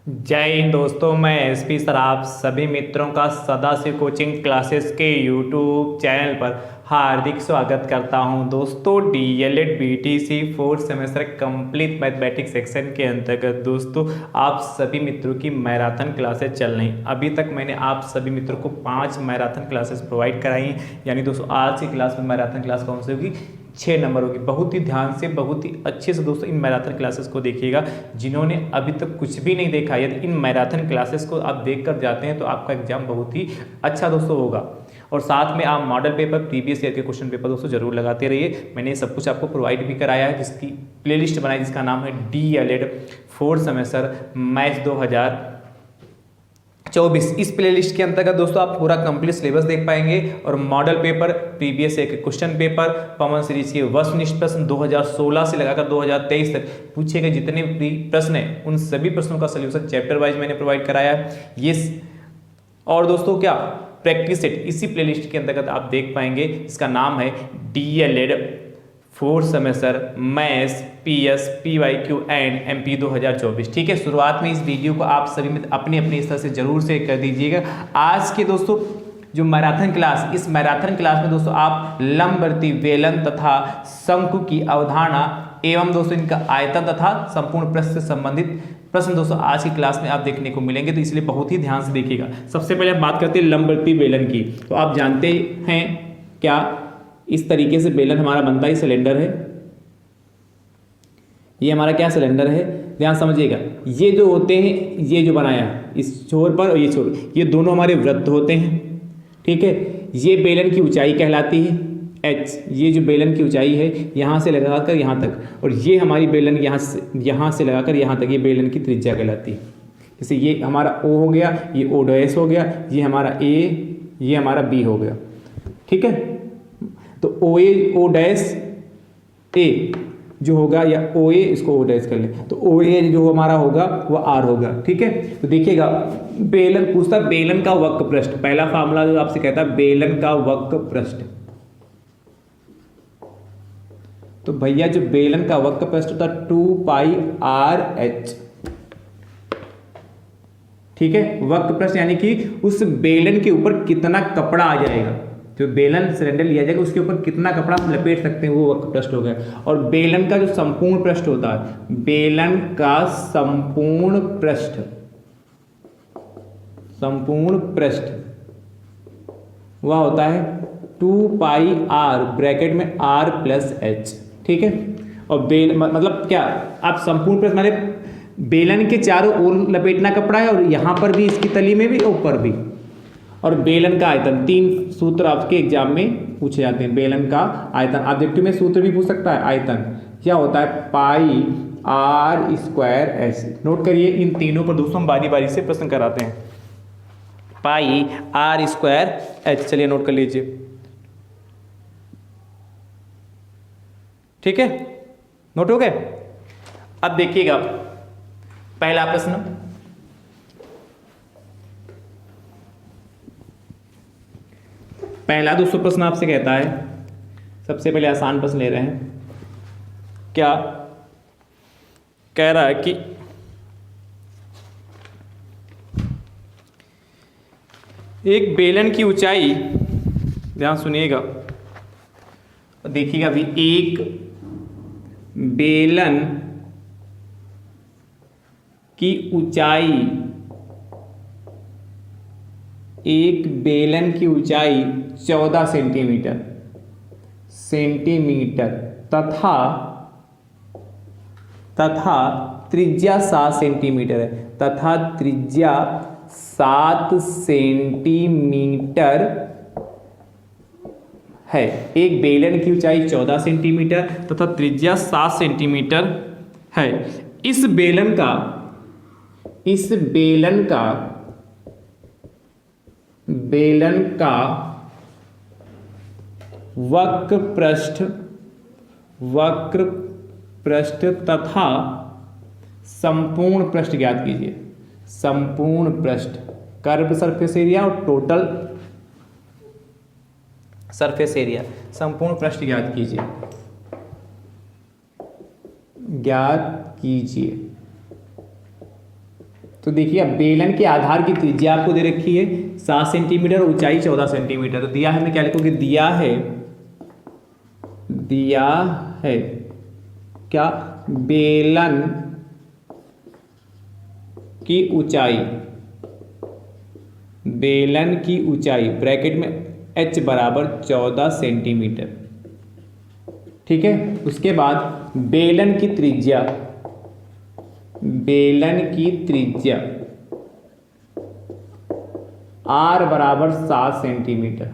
जय हिंद दोस्तों, मैं एसपी सर आप सभी मित्रों का सदाशिव कोचिंग क्लासेस के यूट्यूब चैनल पर हार्दिक स्वागत करता हूं। दोस्तों DElEd BTC fourth semester complete mathematics section के अंतर्गत दोस्तों आप सभी मित्रों की मैराथन क्लासेस चल रही। अभी तक मैंने आप सभी मित्रों को 5 मैराथन क्लासेस प्रोवाइड कराई हैं। यानी दोस्तों आज की क्लास में मैराथन क्लास कौन सी होगी? 6 नंबर होगी। बहुत ही ध्यान से, बहुत ही अच्छे से दोस्तों इन मैराथन क्लासेस को देखिएगा। जिन्होंने अभी तक कुछ भी नहीं देखा, यदि इन मैराथन क्लासेस को आप देख कर जाते हैं तो आपका एग्जाम बहुत ही अच्छा दोस्तों होगा। और साथ में आप मॉडल पेपर, प्रीवियस ईयर के क्वेश्चन पेपर दोस्तों जरूर लगाते रहिए। मैंने सब कुछ आपको प्रोवाइड भी कराया है, जिसकी प्लेलिस्ट बनाई जिसका नाम है डीएलएड फोर्थ सेमेस्टर मैथ्स 2024। इस प्लेलिस्ट के अंतर्गत दोस्तों आप पूरा कंप्लीट सिलेबस देख पाएंगे और मॉडल पेपर, प्रीवियस ईयर के क्वेश्चन पेपर, पवन सीरीज के वस्तुनिष्ठ प्रश्न 2016 से लगाकर 2023 तक पूछे गए जितने भी प्रश्न हैं उन सभी प्रश्नों का सोल्यूशन चैप्टर वाइज मैंने प्रोवाइड कराया है। ये और दोस्तों क्या प्रैक्टिस सेट इसी प्लेलिस्ट के अंतर्गत आप देख पाएंगे। इसका नाम है DElEd fourth semester maths PS PYQ and MP 2024। ठीक है, शुरुआत में इस वीडियो को आप सभी में अपने अपने स्तर से जरूर से कर दीजिएगा। आज के दोस्तों जो मैराथन क्लास, इस मैराथन क्लास में दोस्तों आप लंबवर्ती, बेलन तथा शंकु की अवधारणा एवं दोस्तों इनका आयतन तथा संपूर्ण प्रश्न से संबंधित प्रश्न दोस्तों आज की क्लास में आप देखने को मिलेंगे, तो इसलिए बहुत ही ध्यान से देखिएगा। सबसे पहले हम बात करते हैं लंबवर्ती बेलन की। तो आप जानते हैं क्या, इस तरीके से बेलन हमारा बनता है। सिलेंडर है, ये हमारा क्या सिलेंडर है, ध्यान समझिएगा। ये जो होते हैं, ये जो बनाया इस छोर पर और ये छोर, ये दोनों हमारे वृत्त होते हैं। ठीक है, ये बेलन की ऊंचाई कहलाती है h। ये जो बेलन की ऊंचाई है यहाँ से लगाकर यहाँ तक, और ये हमारी बेलन यहाँ से लगाकर यहाँ तक, ये बेलन की त्रिज्या कहलाती है। जैसे ये हमारा O हो गया, ये O डैश हो गया, ये हमारा A, ये हमारा B हो गया। ठीक है, तो O डैश A जो होगा, या OA, इसको O डैश कर लें, तो OA जो हमारा होगा वो R होगा। ठीक है, तो देखिएगा बेलन पूछता बेलन का वक्र पृष्ठ, पहला फार्मूला जो आपसे कहता है बेलन का वक्र पृष्ठ। तो भैया जो बेलन का वक्र पृष्ठ होता है 2πRh। ठीक है, वक्र पृष्ठ यानी कि उस बेलन के ऊपर कितना कपड़ा आ जाएगा, जो बेलन सिलेंडर लिया जाएगा उसके ऊपर कितना कपड़ा हम लपेट सकते हैं, वो वक्र पृष्ठ हो गया। और बेलन का जो संपूर्ण पृष्ठ होता है, बेलन का संपूर्ण पृष्ठ वह होता है 2πR ब्रैकेट में R प्लस H। ठीक है, और मतलब क्या, आप संपूर्ण पृष्ठ माने बेलन के चारों ओर लपेटना कपड़ा है, और यहां पर भी, इसकी तली में भी, ऊपर भी। और बेलन का आयतन, 3 सूत्र आपके एग्जाम में पूछे जाते हैं। बेलन का आयतन ऑब्जेक्टिव में सूत्र भी पूछ सकता है। आयतन क्या होता है, पाई R स्क्वायर H। नोट करिए, इन तीनों पर दोस्तों हम बारी बारी से प्रश्न कराते हैं। पाई R स्क्वायर H, चलिए नोट कर लीजिए। ठीक है, नोट हो गए। अब देखिएगा पहला प्रश्न, पहला दोस्तों प्रश्न आपसे कहता है, सबसे पहले आसान प्रश्न ले रहे हैं। क्या कह रहा है कि एक बेलन की ऊंचाई, ध्यान सुनिएगा देखिएगा अभी, एक बेलन की ऊंचाई, एक बेलन की ऊंचाई 14 सेंटीमीटर तथा त्रिज्या 7 सेंटीमीटर है, तथा त्रिज्या 7 सेंटीमीटर है। एक बेलन की ऊंचाई 14 सेंटीमीटर तथा त्रिज्या 7 सेंटीमीटर है। इस बेलन का वक्र पृष्ठ तथा संपूर्ण पृष्ठ ज्ञात कीजिए। संपूर्ण पृष्ठ, कर्व सरफेस एरिया और टोटल सरफेस एरिया, संपूर्ण पृष्ठ ज्ञात कीजिए। तो देखिए अब बेलन के आधार की त्रिज्या आपको दे रखी है 7 सेंटीमीटर, ऊंचाई 14 सेंटीमीटर। तो दिया है, मैं क्या लिखूंगी, दिया है क्या, बेलन की ऊंचाई ब्रैकेट में h बराबर 14 सेंटीमीटर। ठीक है, उसके बाद बेलन की त्रिज्या r बराबर 7 सेंटीमीटर।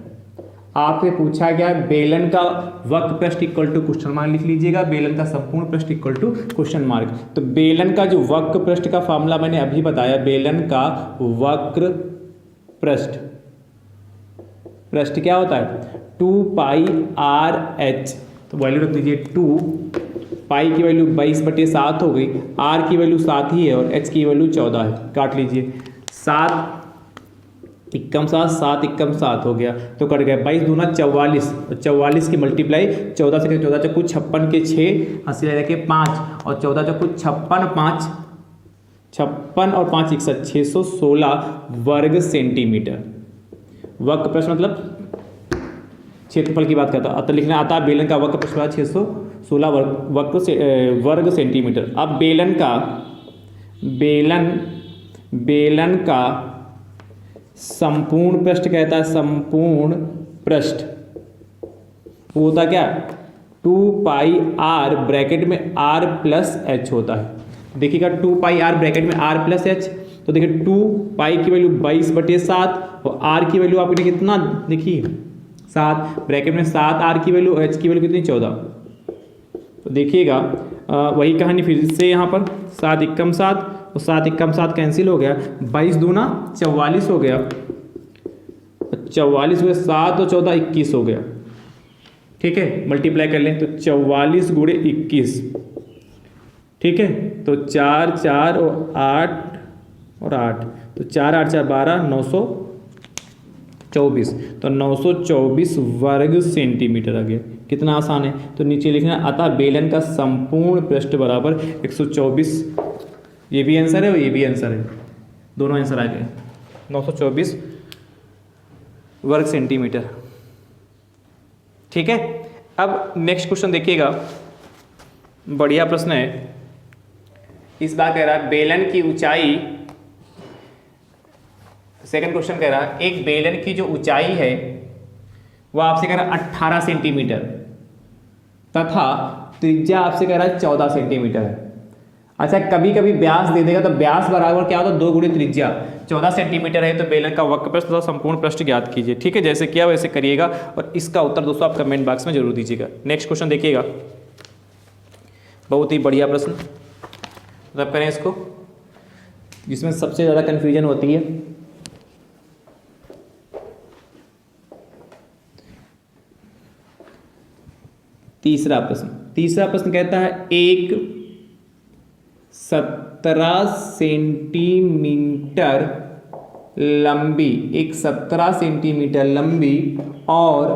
आपसे पूछा गया बेलन का वक्र पृष्ठ इक्वल टू क्वेश्चन मार्क लिख लीजिएगा, बेलन का संपूर्ण पृष्ठ इक्वल टू क्वेश्चन मार्क। तो बेलन का जो वक्र पृष्ठ का फॉर्मूला मैंने अभी बताया, बेलन का वक्र पृष्ठ क्या होता है, 2 पाई आर एच। तो वैल्यू रख दीजिए 2 पाई की वैल्यू 22/7 हो गई, आर की वैल्यू 7 ही है और एच की वैल्यू 14 है। काट लीजिए, 7 इक्कम 7, 7 इक्कम 7 हो गया, तो कट गया 22 दूना 44, और 44 की मल्टीप्लाई 14 से, 14 चक्कू 56 के 6, 80 लगा के 5 और 14 चक्कू 56 और 5 61, 616 वर्ग सेंटीमीटर। वक्र प्रश्न मतलब क्षेत्रफल की बात करता है, तो लिखना आता है बेलन का वक्र प्रश्न 616 वर्ग सेंटीमीटर। अब बेलन का संपूर्ण पृष्ठ कहता है, संपूर्ण पृष्ठ वो होता क्या, 2 पाई आर ब्रैकेट में r प्लस एच होता है। देखिएगा 2 पाई आर ब्रैकेट में r प्लस एच, तो देखिए 2 पाई की वैल्यू 22/7 और r की वैल्यू आपने कितना देखिए 7, ब्रैकेट में 7 r की वैल्यू, h की वैल्यू कितनी 14। तो देखिएगा वही कहानी फिर से यहाँ पर 7 इक्कम 7 और 7 इक्कम 7 कैंसिल हो गया, 22 दूना 44 हो गया, 44 हुए 7 और 14 21 हो गया। ठीक है, मल्टीप्लाई कर लें तो 44 गुणे 21, ठीक है, तो 4 4 और 8 तो 4 8 4 12, 924, तो 924 वर्ग सेंटीमीटर आ गया। कितना आसान है, तो नीचे लिखना अतः बेलन का संपूर्ण पृष्ठ बराबर 124, ये भी आंसर है और ये भी आंसर है, दोनों आंसर आ गए, 924 वर्ग सेंटीमीटर। ठीक है, अब नेक्स्ट क्वेश्चन देखिएगा, बढ़िया प्रश्न है। इस बार कह रहा है बेलन की ऊंचाई, सेकंड क्वेश्चन कह रहा है एक बेलन की जो ऊंचाई है वह आपसे कह रहा है 18 सेंटीमीटर तथा त्रिज्या आपसे कह रहा है 14 सेंटीमीटर है। अच्छा, कभी कभी व्यास दे देगा, तो व्यास बराबर क्या होता है, 2 गुणे त्रिज्या। 14 सेंटीमीटर है तो बेलन का वक्र पृष्ठ तथा संपूर्ण पृष्ठ ज्ञात कीजिए। ठीक है, जैसे किया वैसे करिएगा और इसका उत्तर दोस्तों आप कमेंट बॉक्स में जरूर दीजिएगा। नेक्स्ट क्वेश्चन देखिएगा, बहुत ही बढ़िया प्रश्न, मतलब करें इसको, जिसमें सबसे ज़्यादा कन्फ्यूजन होती है। तीसरा प्रश्न कहता है एक 17 सेंटीमीटर लंबी और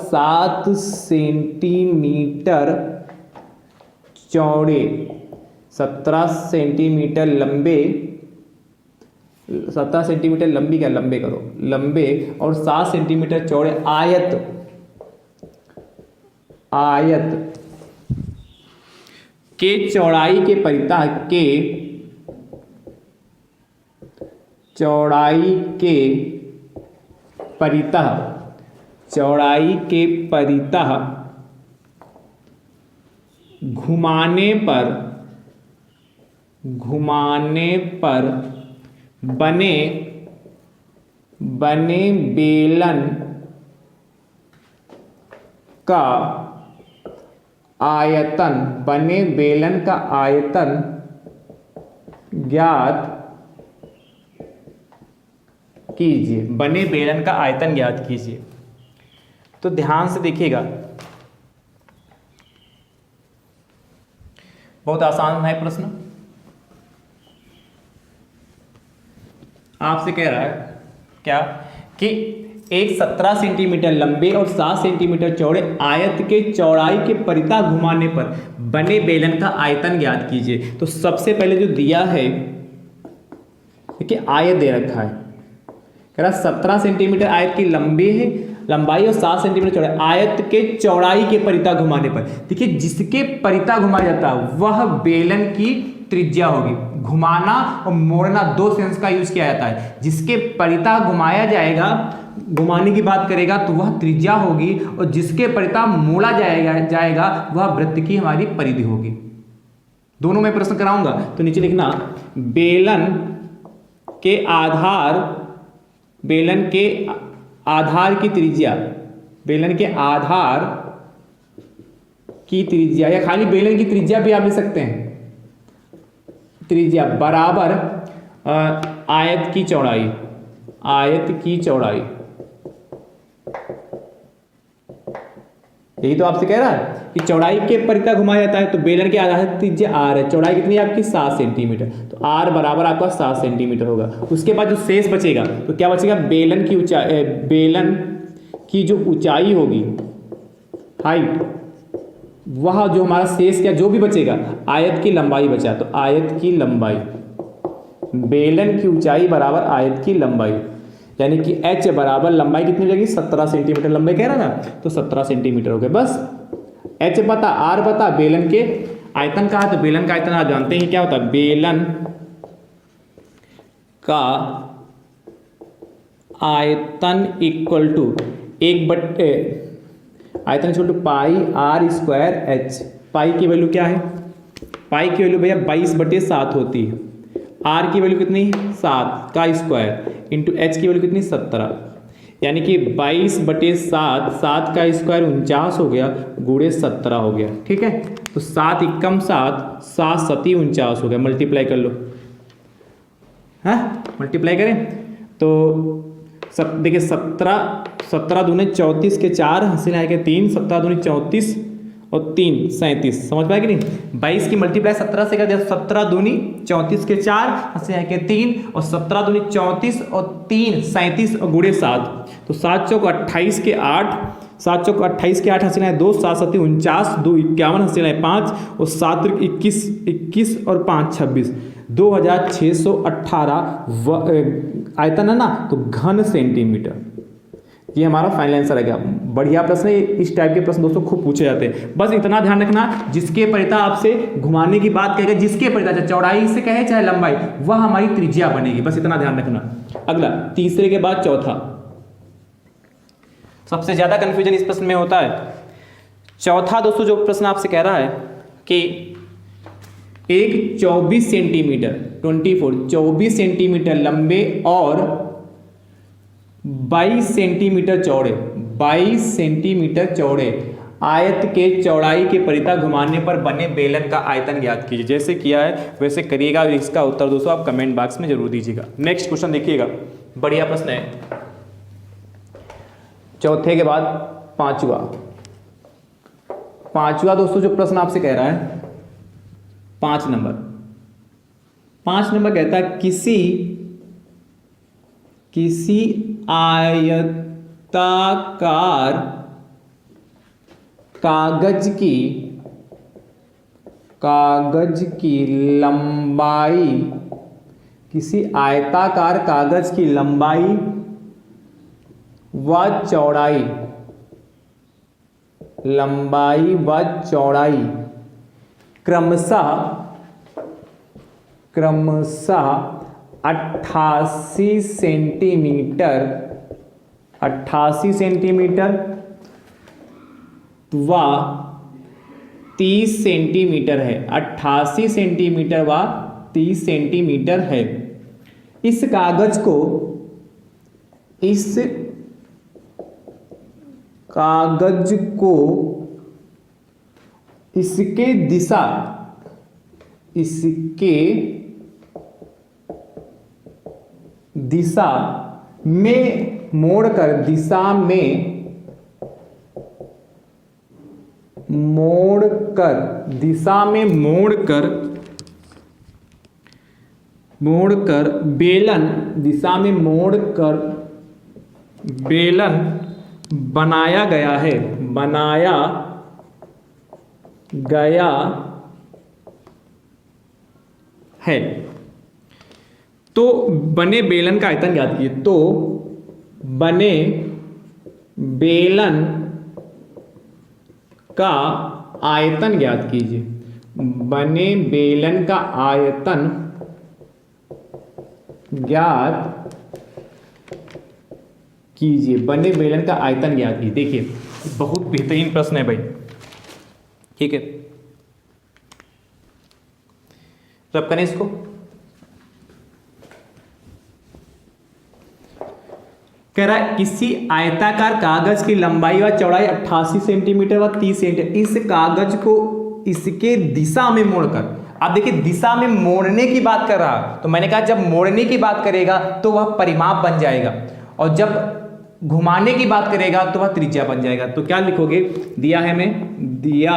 7 सेंटीमीटर चौड़े, 17 सेंटीमीटर लंबे, 17 सेंटीमीटर लंबी क्या, लंबे करो, लंबे और 7 सेंटीमीटर चौड़े आयत के चौड़ाई के परितः घुमाने पर बने बेलन का आयतन ज्ञात कीजिए। बने बेलन का आयतन ज्ञात कीजिए। तो ध्यान से देखिएगा, बहुत आसान है प्रश्न। आपसे कह रहा है क्या कि एक 17 सेंटीमीटर लंबे और 7 सेंटीमीटर चौड़े आयत के चौड़ाई के परिता घुमाने पर बने बेलन का आयतन ज्ञात कीजिए। तो सबसे पहले जो दिया है कि आयत दे रखा है, कह रहा 17 सेंटीमीटर आयत की लंबाई और 7 सेंटीमीटर चौड़ाई आयत के चौड़ाई के परिता घुमाने पर। देखिए जिसके परिता घुमाया जाता है वह बेलन की त्रिज्या होगी। घुमाना और मोड़ना दो सेंस का यूज किया जाता है। जिसके परिता घुमाया जाएगा, घुमाने की बात करेगा तो वह त्रिज्या होगी, और जिसके परिता मोड़ा जाएगा वह वृत्त की हमारी परिधि होगी। दोनों में प्रश्न कराऊंगा तो नीचे लिखना बेलन के आधार की त्रिज्या, बेलन के आधार की त्रिज्या या खाली बेलन की त्रिज्या भी आप लिख सकते हैं, त्रिज्या बराबर आयत की चौड़ाई, आयत की चौड़ाई। यही तो आपसे कह रहा है कि चौड़ाई के परिता घुमाया जाता है, तो बेलन के आधार त्रिज्या r है, चौड़ाई कितनी है आपकी 7 सेंटीमीटर, तो r बराबर आपका 7 सेंटीमीटर होगा। उसके बाद जो शेष बचेगा तो क्या बचेगा, बेलन की जो ऊंचाई होगी, हाइट, वह जो हमारा शेष क्या जो भी बचेगा आयत की लंबाई बचा, तो आयत की लंबाई, बेलन की ऊंचाई बराबर आयत की लंबाई, यानी कि h बराबर लंबाई कितनी हो जाएगी 17 सेंटीमीटर लंबाई कह रहा ना, तो 17 सेंटीमीटर हो गया। बस h पता, r पता, बेलन के आयतन का है, तो बेलन का आयतन आप जानते हैं क्या होता है, बेलन का आयतन इक्वल टू आयतन equal to pi r square h। Pi की वैल्यू क्या है, पाई की वैल्यू भैया 22/7 होती है, r की वैल्यू कितनी 7 का स्क्वायर इंटू h की वैल्यू कितनी 17, यानी कि 22/7, 7 का स्क्वायर 49 हो गया, गुणे 17 हो गया। ठीक है, तो 7 एकम 7, 7 सती 49 हो गया, मल्टीप्लाई कर लो, हाँ मल्टीप्लाई करें तो देखिए 17 दूनी 34 के 4 हासिल आएगा 3, 17 दूनी 34 और 3 37, समझ पाए कि नहीं। 22 की मल्टीप्लाई 17 से कर दिया, 17 दूनी 34 के 4 हासिल आएगा 3, और 17 दूनी 34 और 3 37 और गुणे 7, तो 7 चौक 28 के 8, 7 चौक 28 के 8 हासिल आए 2, 7 सती 49, 2 51 हासिल आए 5, और 7 21 और 5 26, 2618 आयतन है ना, तो घन सेंटीमीटर। ये हमारा फाइनल आंसर है। क्या बढ़िया प्रश्न है, इस टाइप के प्रश्न दोस्तों खूब पूछे जाते हैं। बस इतना ध्यान रखना, जिसके परिता आपसे घुमाने की बात कहेगा, जिसके परिता चाहे चौड़ाई से कहे चाहे लंबाई, वह हमारी त्रिज्या बनेगी, बस इतना ध्यान रखना। अगला तीसरे के बाद चौथा, सबसे ज्यादा कंफ्यूजन इस प्रश्न में होता है। चौथा दोस्तों जो प्रश्न आपसे कह रहा है कि एक 24 सेंटीमीटर लंबे और 22 सेंटीमीटर चौड़े आयत के चौड़ाई के परिता घुमाने पर बने बेलन का आयतन ज्ञात कीजिए। जैसे किया है वैसे करिएगा, इसका उत्तर दोस्तों आप कमेंट बॉक्स में जरूर दीजिएगा। नेक्स्ट क्वेश्चन देखिएगा, बढ़िया प्रश्न है। चौथे के बाद पांचवा दोस्तों जो प्रश्न आपसे कह रहा है 5 नंबर कहता है किसी आयताकार कागज की लंबाई, किसी आयताकार कागज की लंबाई व चौड़ाई क्रमशः 88 सेंटीमीटर व 30 सेंटीमीटर है। 88 सेंटीमीटर व 30 सेंटीमीटर है। इस कागज को इसके दिशा में मोड़कर बेलन बनाया गया है, बनाया गया है। तो बने बेलन का आयतन ज्ञात कीजिए। तो बने बेलन का आयतन ज्ञात कीजिए। बने बेलन का आयतन ज्ञात कीजिए। बने बेलन का आयतन ज्ञात कीजिए। देखिए बहुत बेहतरीन प्रश्न है भाई, ठीक है। तो अब करें इसको। कह रहा है किसी आयताकार कागज की लंबाई व चौड़ाई 88 सेंटीमीटर व 30 सेंटीमीटर, इस कागज को इसके दिशा में मोड़कर, आप देखिए दिशा में मोड़ने की बात कर रहा, तो मैंने कहा जब मोड़ने की बात करेगा तो वह परिमाप बन जाएगा, और जब घुमाने की बात करेगा तो वह त्रिज्या बन जाएगा। तो क्या लिखोगे, दिया है हमें, दिया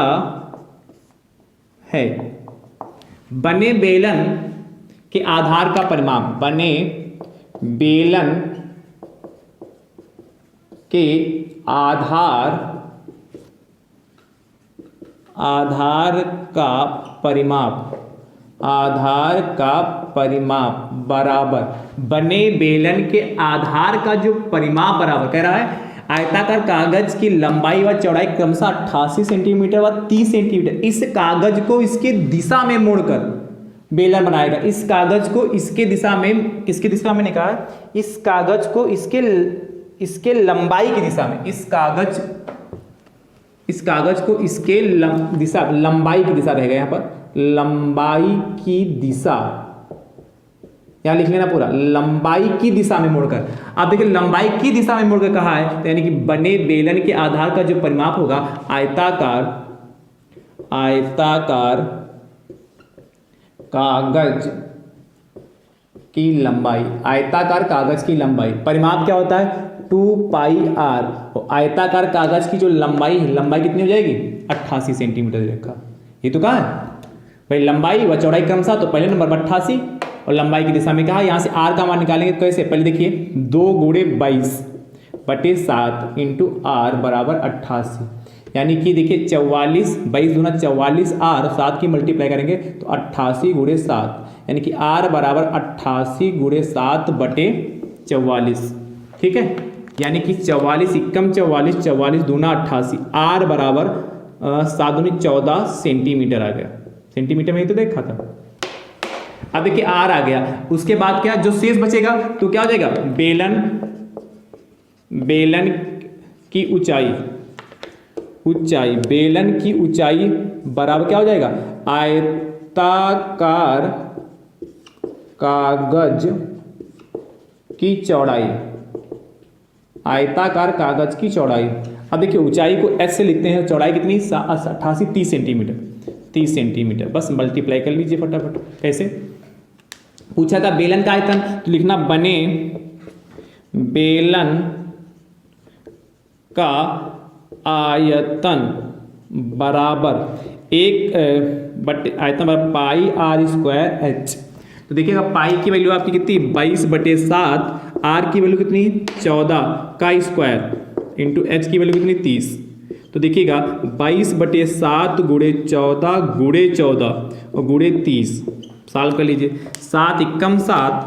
है बने बेलन के आधार का परिमाप, बने बेलन के आधार का परिमाप, आधार का परिमाप बराबर, बने बेलन के आधार का जो परिमाप बराबर, कह रहा है आयताकार कागज की लंबाई व चौड़ाई क्रमशः 88 सेंटीमीटर व 30 सेंटीमीटर, इस कागज को इसके दिशा में मोड़कर बेलन बनाएगा। इस कागज को इसके दिशा में, किसकी दिशा में निकाल, इस कागज को इसके लंबाई की दिशा में, इस कागज को इसके दिशा, लंबाई की दिशा रहेगा, यहां पर लंबाई की दिशा, यहां लिख लेना पूरा, लंबाई की दिशा में मोड़कर। आप देखिए लंबाई की दिशा में मोड़कर कहा है, तो यानी कि बने बेलन के आधार का जो परिमाप होगा, आयताकार कागज की लंबाई, आयताकार कागज की लंबाई, परिमाप क्या होता है 2πr, आयताकार कागज की जो लंबाई कितनी हो जाएगी 88 सेंटीमीटर रखा। ये तो कहा है भाई लंबाई व चौड़ाई क्रमशः, तो पहले नंबर 88 और लंबाई की दिशा में कहा, यहां से r का मान निकालेंगे कैसे, पहले देखिए 2 × 22/7 इंटू r बराबर 88, यानी कि देखिए 44, 22 दूना 44 r, 7 की मल्टीप्लाई करेंगे तो 88 × 7, यानी कि r बराबर 88 × 7/44, ठीक है। यानी कि 44 एकम 44, 44 दूना 88, r बराबर 7 दूनी 14 सेंटीमीटर आ गया। सेंटीमीटर में ही तो देखा था। अब देखिए r आ गया, उसके बाद क्या जो शेष बचेगा तो क्या हो जाएगा, बेलन की ऊंचाई, बेलन की ऊंचाई बराबर क्या हो जाएगा, आयताकार कागज की चौड़ाई, आयताकार कागज की चौड़ाई। अब देखिए ऊंचाई को h से लिखते हैं, चौड़ाई कितनी 88, 30 सेंटीमीटर, 30 सेंटीमीटर, बस मल्टीप्लाई कर लीजिए फटाफट। कैसे पूछा था बेलन का आयतन, तो लिखना बने बेलन का आयतन बराबर आयतन बराबर πr²h। तो देखिएगा पाई की वैल्यू आपकी कितनी 22/7, r की वैल्यू कितनी 14 का स्क्वायर इंटू h की वैल्यू कितनी 30। तो देखिएगा 22/7 × 14 × 14 और × 30, साल कर लीजिए, 7 एकम 7,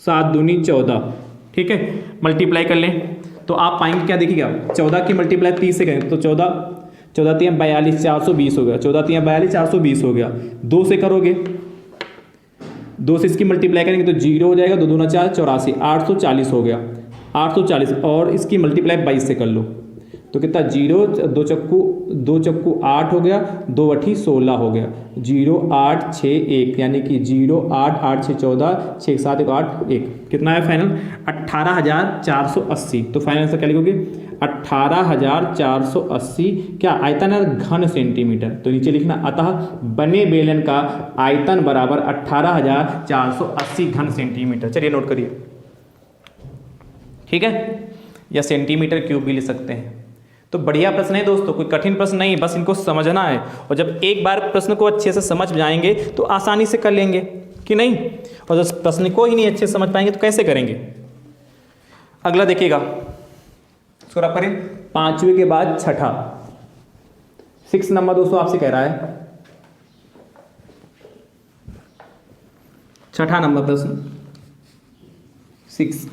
7 दूनी 14, ठीक है। मल्टीप्लाई कर लें तो आप पाएंगे क्या, देखिएगा 14 की मल्टीप्लाई 30 से करें तो 14 3 42 420 हो गया, 14 3 42 420 हो गया। 2 से करोगे, 2 से इसकी मल्टीप्लाई करेंगे तो 0 हो जाएगा, 2 दूना 4 84, 840 हो गया, 840, और इसकी मल्टीप्लाई 22 से कर लो तो कितना 0 2 चक्कू 8 हो गया, 2 8 16 हो गया, 0 8 6 1, यानी कि 0 8 8 6 14 6 7 8 1, कितना है फाइनल 18,480। तो फाइनल आंसर क्या लिखोगे 18,480, क्या आयतन है घन सेंटीमीटर, तो नीचे लिखना अतः बने बेलन का आयतन बराबर 18,480 घन सेंटीमीटर। चलिए नोट करिए, ठीक है, या सेंटीमीटर क्यूब भी ले सकते हैं। तो बढ़िया प्रश्न है दोस्तों, कोई कठिन प्रश्न नहीं, बस इनको समझना है, और जब एक बार प्रश्न को अच्छे से समझ जाएंगे तो आसानी से कर लेंगे कि नहीं, और जब प्रश्न को ही नहीं अच्छे से समझ पाएंगे तो कैसे करेंगे। अगला देखिएगा, इसको रख करें 5वें के बाद छठा 6 नंबर दोस्तों आपसे कह रहा है, छठा नंबर प्रश्न 6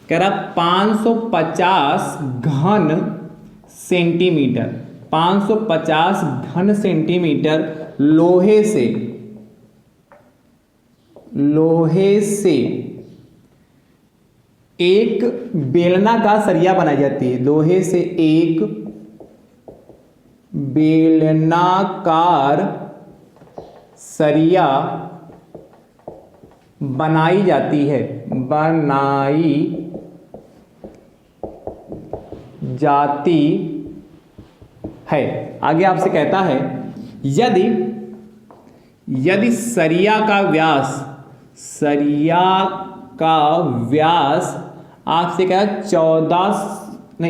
कह रहा 550 घन सेंटीमीटर, 550 घन सेंटीमीटर लोहे से एक बेलनाकार सरिया बनाई जाती है। लोहे से एक बेलनाकार सरिया बनाई जाती है, आगे आपसे कहता है यदि सरिया का व्यास आपसे क्या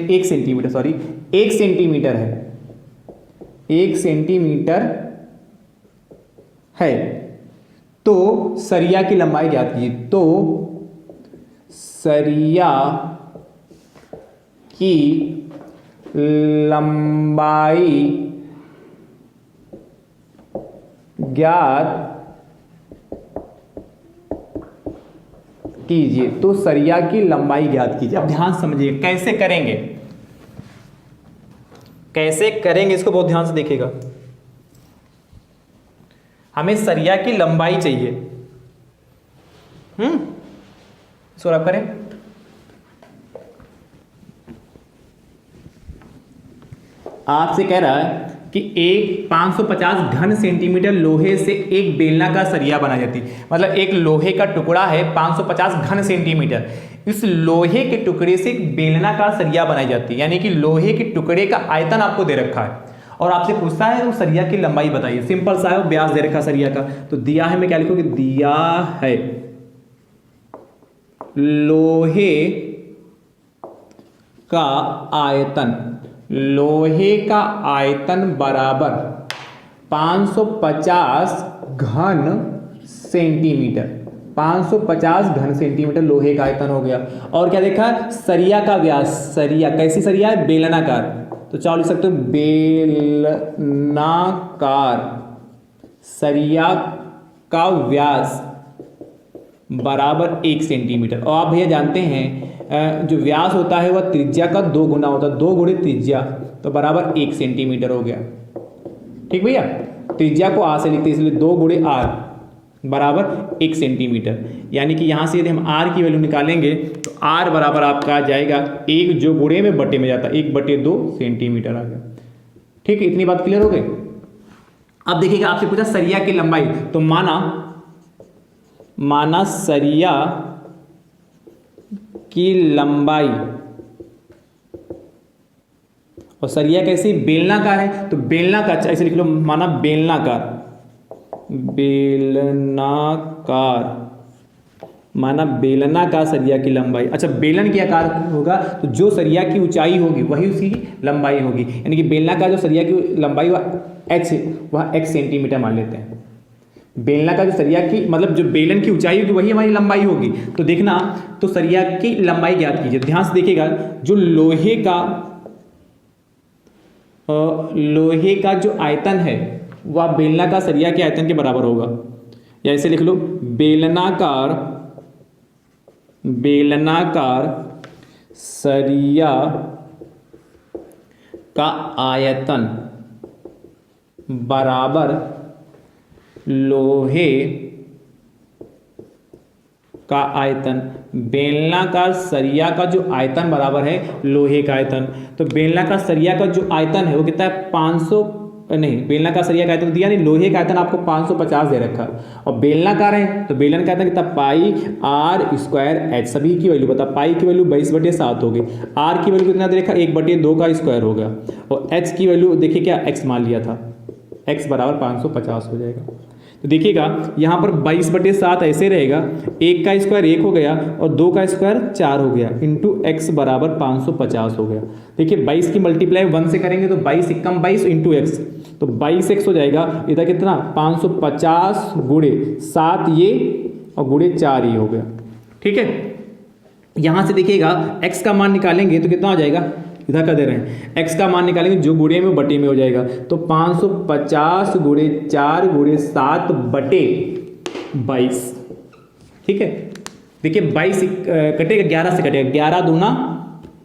1 सेंटीमीटर है, 1 सेंटीमीटर है, तो सरिया की लंबाई ज्ञात कीजिए। तो सरिया की लंबाई ज्ञात कीजिए। तो सरिया की लंबाई ज्ञात कीजिए। अब ध्यान समझिए कैसे करेंगे, इसको बहुत ध्यान से देखिएगा। हमें सरिया की लंबाई चाहिए। इसको रख करें, आपसे कह रहा है कि 550 घन सेंटीमीटर लोहे से एक बेलनाकार सरिया बनाई जाती है। मतलब एक लोहे का टुकड़ा है 550 घन सेंटीमीटर, इस लोहे के टुकड़े से एक बेलनाकार सरिया बनाई जाती है। यानी कि लोहे के टुकड़े का आयतन आपको दे रखा है और आपसे पूछता है तो सरिया की लंबाई बताइए। सिंपल सा है, व्यास दे रखा सरिया का, तो दिया है, मैं क्या लिखूंगी, दिया है लोहे का आयतन बराबर 550 घन सेंटीमीटर, 550 घन सेंटीमीटर लोहे का आयतन हो गया। और क्या देखा, सरिया का व्यास, सरिया कैसी सरिया है, बेलनाकार, तो चाहो लिख सकते हो बेलनाकार सरिया का व्यास बराबर 1 सेंटीमीटर। और आप भैया जानते हैं जो व्यास होता है वह त्रिज्या का 2 गुना होता है, 2 गुणे त्रिज्या, तो बराबर 1 सेंटीमीटर हो गया। ठीक भैया, त्रिज्या को आर से लिखते हैं, इसलिए 2 गुणे आर बराबर 1 सेंटीमीटर। यानी कि यहाँ से यदि हम आर की वैल्यू निकालेंगे तो आर बराबर आपका आ जाएगा 1 जो गुणे में बटे में जाता है, 1/2 सेंटीमीटर आ गया। ठीक है, इतनी बात क्लियर हो गई। अब देखिएगा आपसे पूछा सरिया की लंबाई, तो माना सरिया की लंबाई, और सरिया कैसी, बेलनाकार है, तो बेलनाकार ऐसे लिख लो, माना बेलनाकार, माना बेलनाकार सरिया की लंबाई। अच्छा, बेलन के आकार होगा तो जो सरिया की ऊंचाई होगी वही उसकी लंबाई होगी। यानी कि बेलनाकार जो सरिया की लंबाई वह x सेंटीमीटर मान लेते हैं। बेलनाकार जो सरिया की मतलब जो बेलन की ऊंचाई होगी वही हमारी लंबाई होगी। तो देखना, तो सरिया की लंबाई ज्ञात कीजिए। ध्यान से देखिएगा, जो लोहे का जो आयतन है वह बेलनाकार सरिया के आयतन के बराबर होगा। या ऐसे लिख लो, बेलनाकार सरिया का आयतन बराबर लोहे का आयतन। बेलनाकार सरिया का जो आयतन बराबर है लोहे का आयतन। तो बेलनाकार सरिया का जो आयतन है वो कितना है, 500 नहीं, बेलनाकार सरिया का आयतन दिया नहीं, लोहे का आयतन आपको 550 दे रखा। और बेलनाकार है तो बेलन का आयतन कितना, पाई आर स्क्वायर एच। सभी की वैल्यू बता, पाई की वैल्यू 22/7 हो गई, आर की वैल्यू कितना दे रखा, 1/2 का स्क्वायर हो गया, और एच की वैल्यू देखिए क्या एक्स मान लिया था, एक्स बराबर 550 हो जाएगा। तो देखिएगा यहाँ पर 22/7 ऐसे रहेगा, 1 का स्क्वायर 1 हो गया और 2 का स्क्वायर 4 हो गया, इंटू एक्स बराबर 550 हो गया। देखिए 22 की मल्टीप्लाई 1 से करेंगे तो 22 × 22 इंटू एक्स, तो 22x हो जाएगा। इधर कितना, 550 गुणे 7 ये और गुणे 4 ये हो गया। ठीक है, यहाँ से देखिएगा x का मान निकालेंगे तो कितना हो जाएगा, इधर कर दे रहे हैं। x का मान निकालेंगे जो गुणे में बटे में हो जाएगा, तो 550 गुणे 4 गुणे 7 बटे 22। ठीक है, देखिए 22 कटेगा, 11 से कटेगा, 11 दूना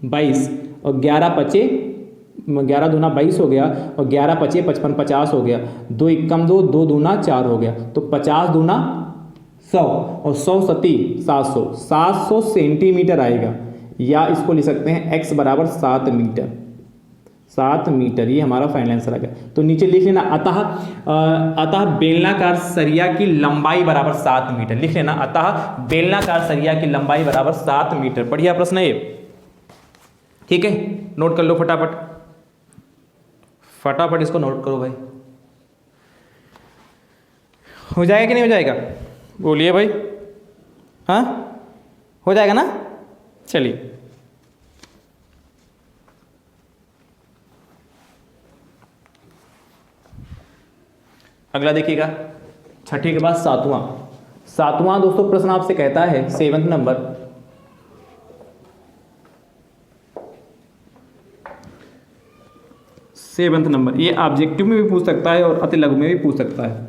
22 और 11 पचे 11 दूना 22 हो गया और 11 पचे 55, 50 हो गया। 2 एकम 2, 2 दूना 4 हो गया, तो 50 दूना 100 और 100 सती 700, 700 सेंटीमीटर आएगा, या इसको लिख सकते हैं x बराबर 7 मीटर। 7 मीटर ये हमारा फाइनल आंसर आ गया। तो नीचे लिख लेना, अतः बेलनाकार सरिया की लंबाई बराबर 7 मीटर लिख लेना। अतः बेलनाकार सरिया की लंबाई बराबर 7 मीटर। बढ़िया प्रश्न है ये, ठीक है, नोट कर लो फटाफट, फटाफट इसको नोट करो भाई। हो जाएगा कि नहीं हो जाएगा, बोलिए भाई। हाँ, हो जाएगा ना, चलिए। अगला देखिएगा, छठे के बाद सातवां दोस्तों प्रश्न आपसे कहता है 7वां नंबर, ये ऑब्जेक्टिव में भी पूछ सकता है और अति लघु में भी पूछ सकता है,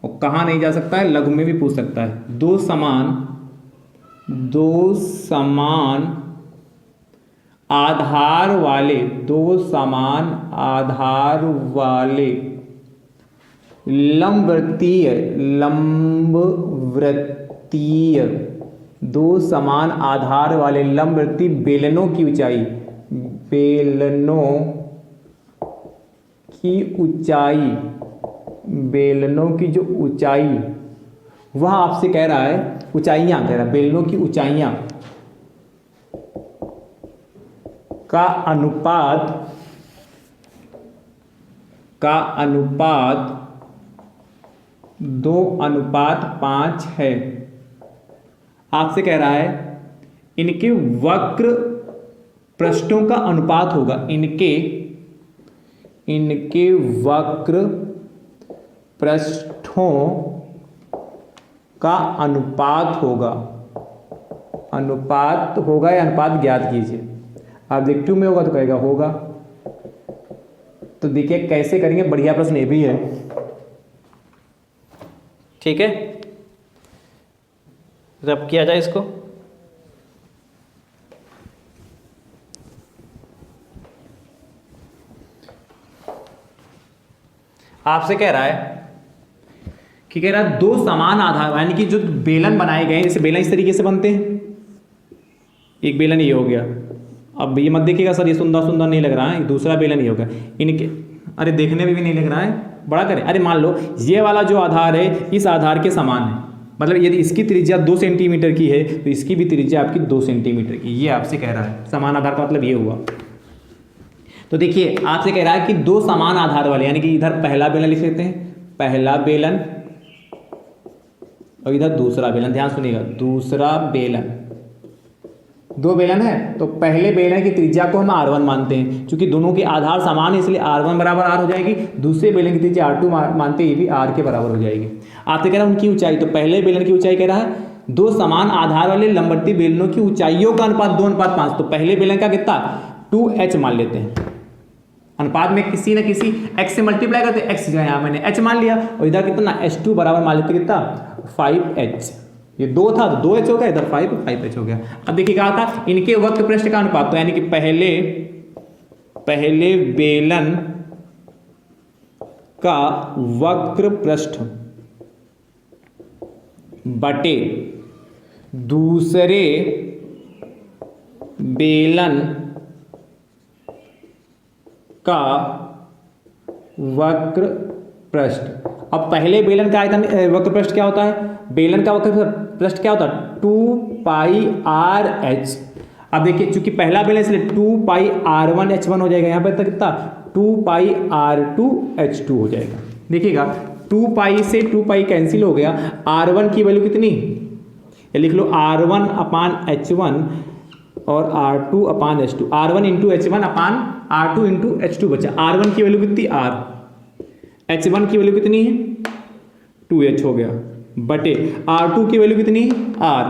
और कहाँ नहीं जा सकता है, लघु में भी पूछ सकता है। दो समान आधार वाले लंबवृत्तीय दो समान आधार वाले लंबवृत्तीय बेलनों की जो ऊंचाई, वह आपसे कह रहा है ऊंचाइयां, कह रहा है बेलनों की ऊंचाइयां का अनुपात 2:5 है। आपसे कह रहा है इनके वक्र पृष्ठों का अनुपात होगा, इनके वक्र पृष्ठों का अनुपात होगा या अनुपात ज्ञात कीजिए। ऑब्जेक्टिव में होगा तो कहेगा होगा। तो देखिए कैसे करेंगे, बढ़िया प्रश्न ये भी है, ठीक है। रब किया जाए इसको, आपसे कह रहा है कि कह रहा है दो समान आधार, यानी कि जो बेलन बनाए गए हैं, जैसे बेलन इस तरीके से बनते हैं, एक बेलन ये हो गया। अब ये मत देखिएगा सर ये सुंदर नहीं लग रहा है, दूसरा बेलन ये होगा इनके, अरे देखने में भी नहीं लग रहा है, बड़ा करें। अरे मान लो ये वाला जो आधार है इस आधार के समान है, मतलब यदि इसकी त्रिज्या 2 सेंटीमीटर की है तो इसकी भी त्रिज्या आपकी 2 सेंटीमीटर की, ये आपसे कह रहा है। समान आधार का मतलब ये हुआ। तो देखिए आपसे कह रहा है कि दो समान आधार वाले, यानी कि इधर पहला बेलन लिख लेते हैं, पहला बेलन, और इधर दूसरा बेलन। ध्यान सुनिएगा, दूसरा बेलन, दो बेलन है तो पहले बेलन की त्रिज्या को हम r1 मानते हैं, क्योंकि दोनों के आधार समान है इसलिए r1 बराबर r हो जाएगी। दूसरे बेलन की त्रिज्या r2 मानते ये भी r के बराबर हो जाएगी। आपसे कह रहा है उनकी ऊंचाई, तो पहले बेलन की ऊंचाई कह रहा है दो समान आधार वाले लंबवती बेलनों की ऊंचाइयों का अनुपात 2:5। तो पहले बेलन का कितना 2h मान लेते हैं, अनुपात में किसी न किसी x से मल्टीप्लाई करते, x जो है यहाँ मैंने h मान लिया, और इधर कितना h2 बराबर मान लेते कितना 5h। ये 2 था तो 2h हो गया, इधर 5h हो गया। अब देखिए कहा था इनके वक्र पृष्ठ का अनुपात, तो यानी कि पहले बेलन का वक्र पृष्ठ बटे दूसरे बेलन का वक्र पृष्ठ। अब पहले बेलन का आयतन वक्र पृष्ठ क्या होता है, बेलन का वक्र पृष्ठ क्या होता है 2πr(h). अब देखिए चूंकि पहला बेलन इसलिए 2πr1h1 हो जाएगा, यहाँ पर तक कितना 2πr2h2 हो जाएगा। देखिएगा 2π से 2π कैंसिल हो गया, r1 की वैल्यू कितनी, ये लिख लो r1/h1 और r2/h2, r1 इंटू h1 अपान r2 इंटू h2 बचा। r1 की वैल्यू कितनी r, h1 की वैल्यू कितनी है 2h हो गया, बटे r2 की वैल्यू कितनी r,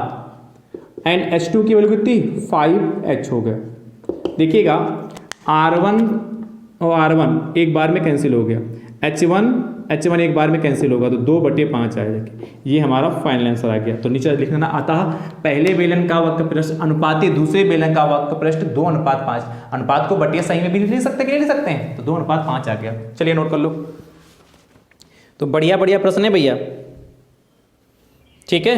एंड h2 की वैल्यू कितनी 5h हो गया। देखिएगा R1 और R1 एक बार में कैंसिल हो गया, H1 एक बार में कैंसिल होगा तो 2/5 आएगा। ये हमारा फाइनल आंसर आ गया। तो नीचे लिखना अतः पहले बेलन का वक्र पृष्ठ अनुपाती दूसरे बेलन का वक्र पृष्ठ 2:5। अनुपात को बटिया सही में भी लिख सकते हैं, ले सकते हैं, तो 2:5 आ गया। चलिए नोट कर लो। तो बढ़िया बढ़िया प्रश्न है भैया, ठीक है।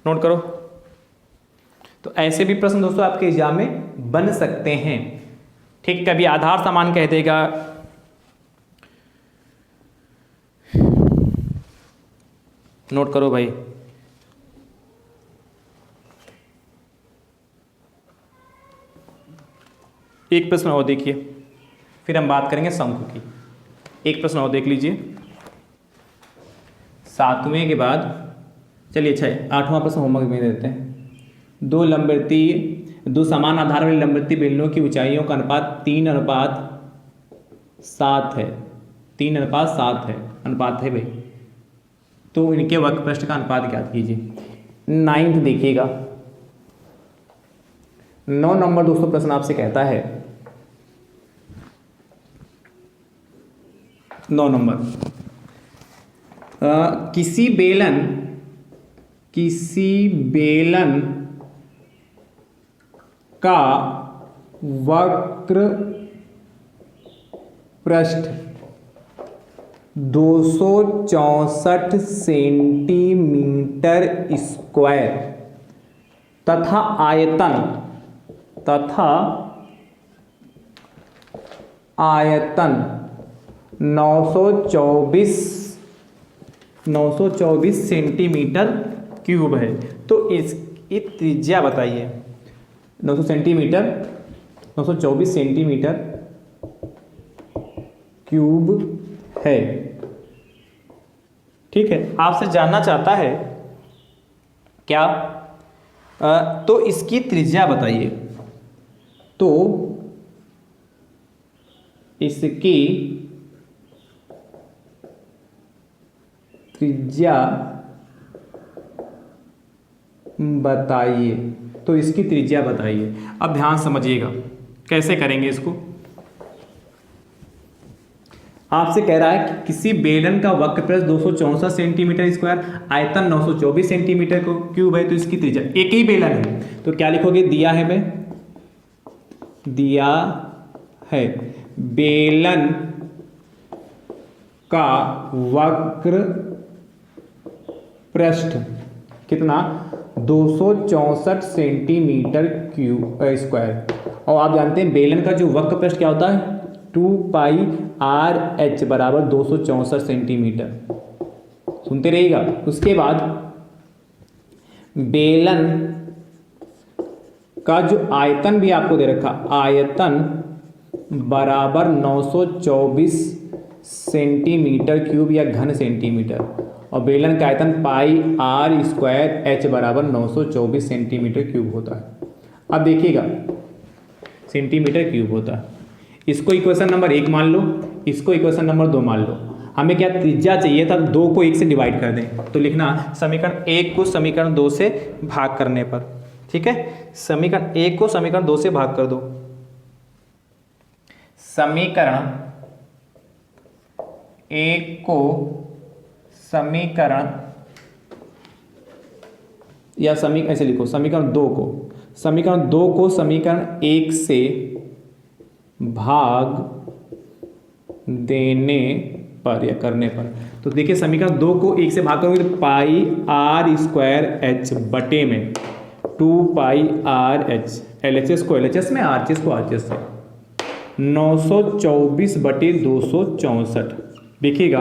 नोट करो। तो ऐसे भी प्रश्न दोस्तों आपके एग्जाम में बन सकते हैं, ठीक। कभी आधार समान कह देगा, नोट करो भाई। एक प्रश्न और देखिए, फिर हम बात करेंगे शंकु की। एक प्रश्न और देख लीजिए 7वें के बाद। चलिए अच्छा है, 8वां प्रश्न होमवर्क में देते हैं। दो समान आधार वाली लंबवृत्तीय बेलनों की ऊंचाइयों का अनुपात 3:7 है। 3:7 है अनुपात है भाई। तो इनके वक्र पृष्ठ का अनुपात ज्ञात कीजिए। 9th देखिएगा, 9 नंबर दोस्तों प्रश्न आपसे कहता है, 9 नंबर, किसी बेलन का वक्र पृष्ठ 264 सेंटीमीटर स्क्वायर तथा आयतन 924 सेंटीमीटर क्यूब है। तो इसकी त्रिज्या बताइए। 924 सेंटीमीटर क्यूब है, ठीक है। आपसे जानना चाहता है क्या, तो इसकी त्रिज्या बताइए। तो इसकी त्रिज्या बताइए। तो इसकी त्रिज्या बताइए। अब ध्यान समझिएगा कैसे करेंगे इसको। आपसे कह रहा है कि किसी बेलन का वक्र पृष्ठ 264 सेंटीमीटर स्क्वायर, आयतन 924 सेंटीमीटर क्यूब है। तो इसकी त्रिज्या, एक ही बेलन है तो क्या लिखोगे, दिया है मैं, दिया है बेलन का वक्र पृष्ठ कितना, 264 सेंटीमीटर क्यूब स्क्वायर। और आप जानते हैं बेलन का जो वक्र पृष्ठ क्या होता है, 2πr/h बराबर 264 सेंटीमीटर। सुनते रहिएगा। उसके बाद बेलन का जो आयतन भी आपको दे रखा, आयतन बराबर 924 सेंटीमीटर क्यूब या घन सेंटीमीटर, और बेलन का आयतन πr² बराबर 924 सेंटीमीटर क्यूब होता है। अब देखिएगा सेंटीमीटर क्यूब होता है। इसको इक्वेशन नंबर 1 मान लो, इसको इक्वेशन नंबर 2 मान लो। हमें क्या त्रिज्या चाहिए था, 2 को 1 से डिवाइड कर दें। तो लिखना समीकरण 1 को समीकरण 2 से भाग करने पर, ठीक है। समीकरण 1 को समीकरण 2 से भाग कर दो। समीकरण 1 को समीकरण या ऐसे लिखो, समीकरण 2 को समीकरण 1 से भाग देने पर या करने पर। तो देखिए समीकरण 2 को 1 से भाग करोगे तो πr² बटे में 2πrh, LHS को LHS में, RHS को RHS से, 924 बटे 264। देखिएगा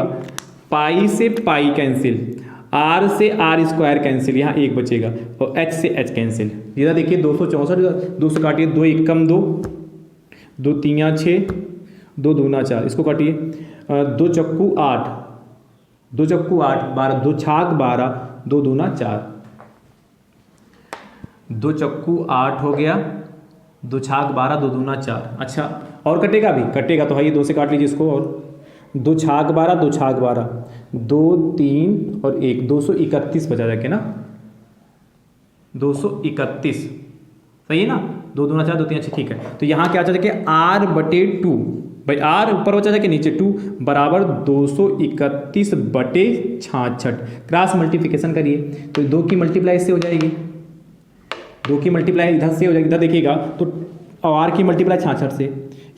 पाई से पाई कैंसिल, r से r² कैंसिल, यहाँ 1 बचेगा, और h से h कैंसिल। इधर देखिए 264, 2 से काटिए, 2 एकम 2, 2 3 6, 2 दूना 4, इसको काटिए, 2 चक्कू 8, 2 चक्कू 8, 12, 2 छाक 12, 2 दूना 4, 2 चक्कू 8 हो गया, 2 छाक 12, 2 दूना 4। अच्छा और कटेगा भी, कटेगा तो है, 2 से काट लीजिए इसको, और 2 छाक 12, 2 छाक 12, 2 3 और 1, 231 बचा जाके ना, 231 सही है ना, 2 दूना 4 2 3 6, ठीक है। तो यहाँ क्या बचा जाके r/2, भाई r ऊपर बचा जाके नीचे 2 बराबर 231/66। क्रॉस मल्टीप्लिकेशन करिए तो 2 की मल्टीप्लाई इससे हो जाएगी, 2 की मल्टीप्लाई इधर से हो जाएगी, इधर देखिएगा तो और r की मल्टीप्लाई 66 से,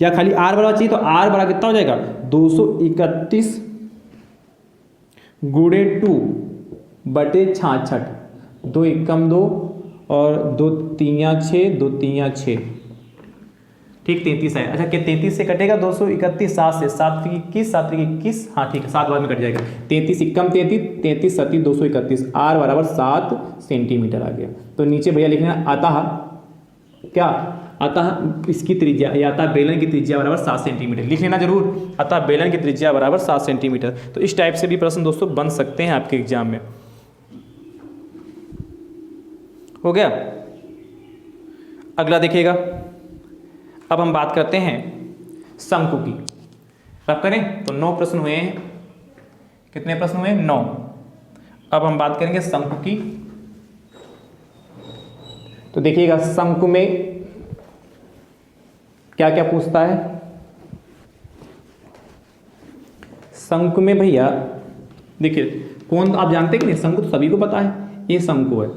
या खाली r बराबर चाहिए तो r बराबर कितना हो जाएगा 231 गुणे 2/66, 2 एकम 2 और 2 3 6, 2 3 6, ठीक 33 है। अच्छा क्या 33 से कटेगा 231, 7 से, 7 की 21, 7 की 21, हाँ ठीक है 7 बाद में कट जाएगा, 33 एकम 33, 33 सती 231, r बराबर 7 सेंटीमीटर आ गया। तो नीचे भैया लिखना अतः क्या, अतः इसकी त्रिज्या या अतः बेलन की त्रिज्या बराबर 7 सेंटीमीटर लिख लेना जरूर, अतः बेलन की त्रिज्या बराबर 7 सेंटीमीटर। तो इस टाइप से भी प्रश्न दोस्तों बन सकते हैं आपके एग्जाम में। हो गया, अगला देखिएगा, अब हम बात करते हैं शंकु की। अब करें तो 9 प्रश्न हुए हैं, कितने प्रश्न हुए 9। अब हम बात करेंगे शंकु की। तो देखिएगा शंकु में क्या क्या पूछता है। शंकु में भैया देखिए कौन, आप जानते कि नहीं, शंकु तो सभी को पता है, ये शंकु है,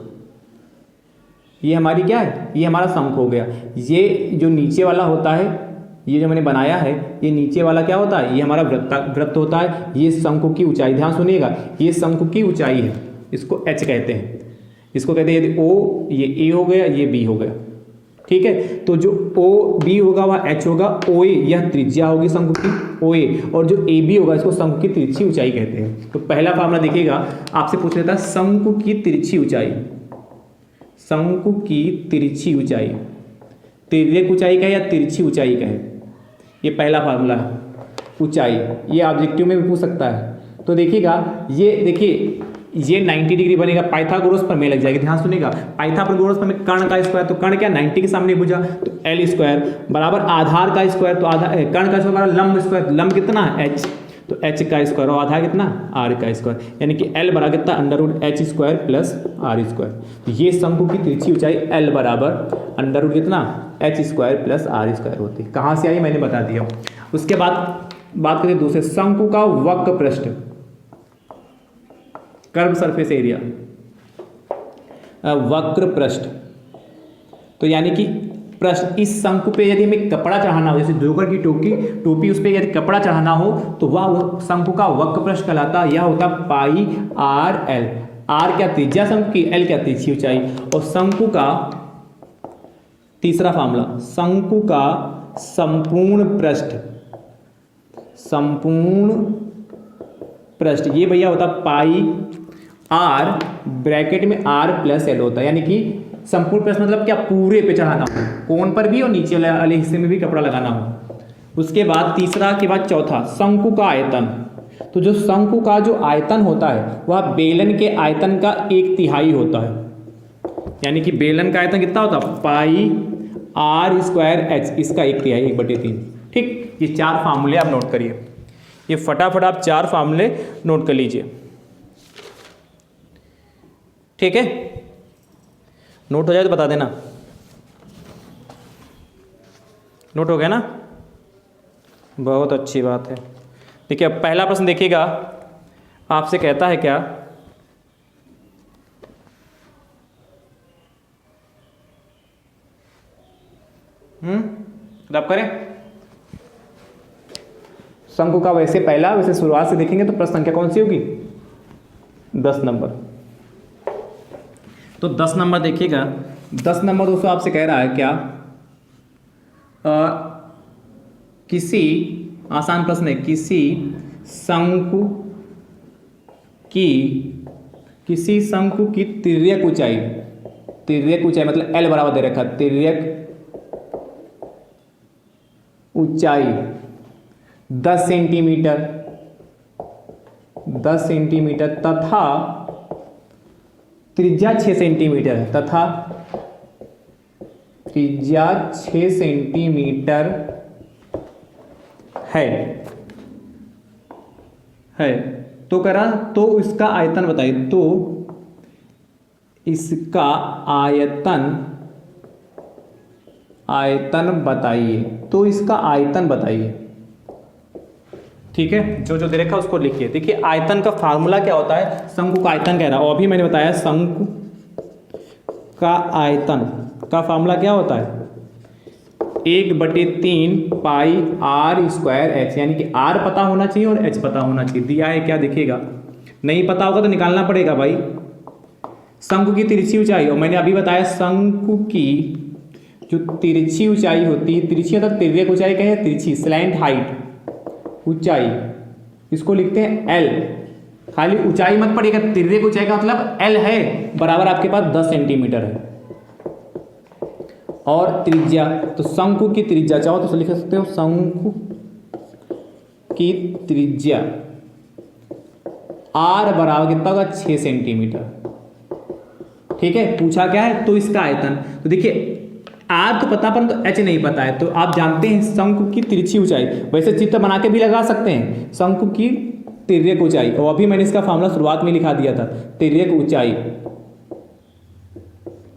ये हमारी क्या है, ये हमारा शंकु हो गया। ये जो नीचे वाला होता है, ये जो मैंने बनाया है, ये नीचे वाला क्या होता है, ये हमारा वृत्त होता है। ये शंकु की ऊंचाई, ध्यान सुनिएगा, ये शंकु की ऊंचाई है, इसको h कहते हैं, इसको कहते हैं ओ, ये a हो गया, ये b हो गया, ठीक है। तो जो ओ बी होगा वह h होगा, ओ ए यह त्रिज्या होगी शंकु की, ओ ए, और जो ए बी होगा इसको शंकु की तिरछी ऊंचाई कहते हैं। तो पहला फार्मूला देखिएगा, आपसे पूछ लेता है शंकु की तिरछी ऊंचाई, शंकु की तिरछी ऊंचाई, तिर्यक ऊंचाई का है या तिरछी ऊंचाई का है, ये पहला फार्मूला है ऊंचाई, ये ऑब्जेक्टिव में भी पूछ सकता है। तो देखिएगा, ये देखिए ये 90 डिग्री बनेगा, पाइथागोरस पर में लग जाएगी, ध्यान सुनिएगा, पाइथागोरस पर में कर्ण का स्क्वायर, तो कर्ण क्या 90 के सामने भुजा, तो l स्क्वायर बराबर आधार का स्क्वायर, तो आधार कर्ण का स्क्वायर बराबर लंब स्क्वायर, लंब कितना है h, तो h का स्क्वायर और आधार कितना r का स्क्वायर, यानी कि l बराबर कितना √h square plus r square. तो ये शंकु की तिरछी ऊंचाई l बराबर √ कितना h square plus r square होती है। कहाँ से आई मैंने बता दिया। उसके बाद बात करें दूसरे, शंकु का वक्र पृष्ठ, कर्व सरफेस एरिया, वक्र पृष्ठ, तो यानी कि पृष्ठ, इस शंकु पे यदि हमें कपड़ा चढ़ाना हो, जैसे जोकर की टोपी उस पर यदि कपड़ा चढ़ाना हो तो वह शंकु का वक्र पृष्ठ कहलाता है। यह होता पाई आर एल, आर क्या त्रिज्या शंकु की, एल क्या तिरछी ऊंचाई। और शंकु का तीसरा फार्मूला, शंकु का संपूर्ण पृष्ठ, संपूर्ण पृष्ठ, ये भैया होता पाई आर ब्रैकेट में आर प्लस एल होता है, यानी कि संपूर्ण पृष्ठ मतलब क्या, पूरे पे चढ़ाना हो, कोण पर भी और नीचे वाले हिस्से में भी कपड़ा लगाना हो। उसके बाद तीसरा के बाद चौथा, शंकु का आयतन। तो जो शंकु का जो आयतन होता है वह बेलन के आयतन का 1/3 होता है, यानी कि बेलन का आयतन कितना होता है पाई आर स्क्वायर एच, इसका 1/3 1/3, ठीक। ये 4 फार्मूले आप नोट करिए, ये फटाफट आप 4 फार्मूले नोट कर लीजिए, ठीक है। नोट हो जाए तो बता देना, नोट हो गया ना, बहुत अच्छी बात है। देखिए अब पहला प्रश्न देखिएगा, आपसे कहता है क्या, रब करें शंकु का, वैसे पहला वैसे शुरुआत से देखेंगे तो प्रश्न संख्या कौन सी होगी 10 नंबर। तो 10 नंबर देखिएगा, 10 नंबर दोस्तों आपसे कह रहा है क्या, किसी आसान प्रश्न है, किसी शंकु की तिर्यक ऊंचाई, तिर्यक ऊंचाई मतलब L बराबर दे रखा, तिर्यक ऊंचाई 10 सेंटीमीटर तथा त्रिज्या 6 सेंटीमीटर है, तथा त्रिज्या 6 सेंटीमीटर है, तो करा, तो इसका आयतन बताइए, तो इसका आयतन बताइए, तो इसका आयतन बताइए। ठीक है, जो जो दे रखा उसको लिखिए। देखिए आयतन का फार्मूला क्या होता है, शंकु का आयतन कह रहा है, और अभी मैंने बताया शंकु का आयतन का फार्मूला क्या होता है, 1/3 पाई आर स्क्वायर एच, यानी कि आर पता होना चाहिए और एच पता होना चाहिए। दिया है क्या देखिएगा, नहीं पता होगा तो निकालना पड़ेगा भाई। शंकु की तिरछी ऊंचाई, और मैंने अभी बताया शंकु की जो तिरछी ऊंचाई होती है, तिरछी मतलब तिर्यक ऊंचाई कहे, तिरछी स्लैंट हाइट ऊंचाई, इसको लिखते हैं एल। खाली ऊंचाई मत पड़ेगा, तिर्यक ऊंचाई का मतलब एल है, बराबर आपके पास 10 सेंटीमीटर है। और त्रिज्या, तो शंकु की त्रिज्या चाहो तो लिख सकते हो, शंकु की त्रिज्या आर बराबर कितना होगा, 6 सेंटीमीटर। ठीक है, पूछा क्या है, तो इसका आयतन। तो देखिए आर तो पता परंतु एच नहीं पता है, तो आप जानते हैं शंकु की तिरछी ऊंचाई, वैसे चित्र बना के भी लगा सकते हैं, शंकु की तिर्यक ऊंचाई, और अभी मैंने इसका फार्मूला शुरुआत में लिखा दिया था, तिर्यक ऊंचाई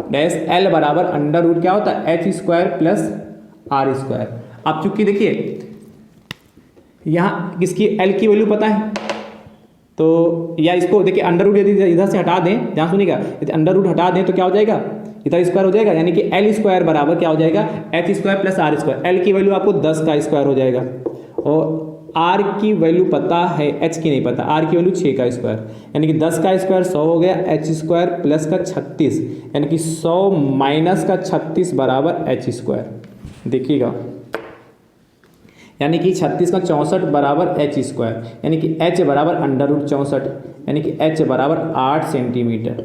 डैश एल बराबर अंडर रूट क्या होता है, H square plus R square. अब चूंकि देखिए यहाँ किसकी एल की वैल्यू पता है, तो या इसको देखिए अंडर रूट यदि इधर से हटा दें, ध्यान सुनिएगा, यदि अंडर रूट हटा दें तो क्या हो जाएगा, इधर स्क्वायर हो जाएगा, यानी कि एल स्क्वायर बराबर क्या हो जाएगा, H square plus R square. L की वैल्यू आपको 10 का स्क्वायर हो जाएगा, और आर की वैल्यू पता है, एच की नहीं पता, आर की वैल्यू 6 का स्क्वायर, यानी कि 10 का स्क्वायर 100 हो गया, एच स्क्वायर प्लस का 36, यानी कि 100 माइनस का 36 बराबर एच स्क्वायर। देखिएगा, यानी कि 36 का 64 बराबर एच स्क्वायर, यानी कि एच बराबर अंडर रूट 64, यानी कि एच बराबर 8 सेंटीमीटर,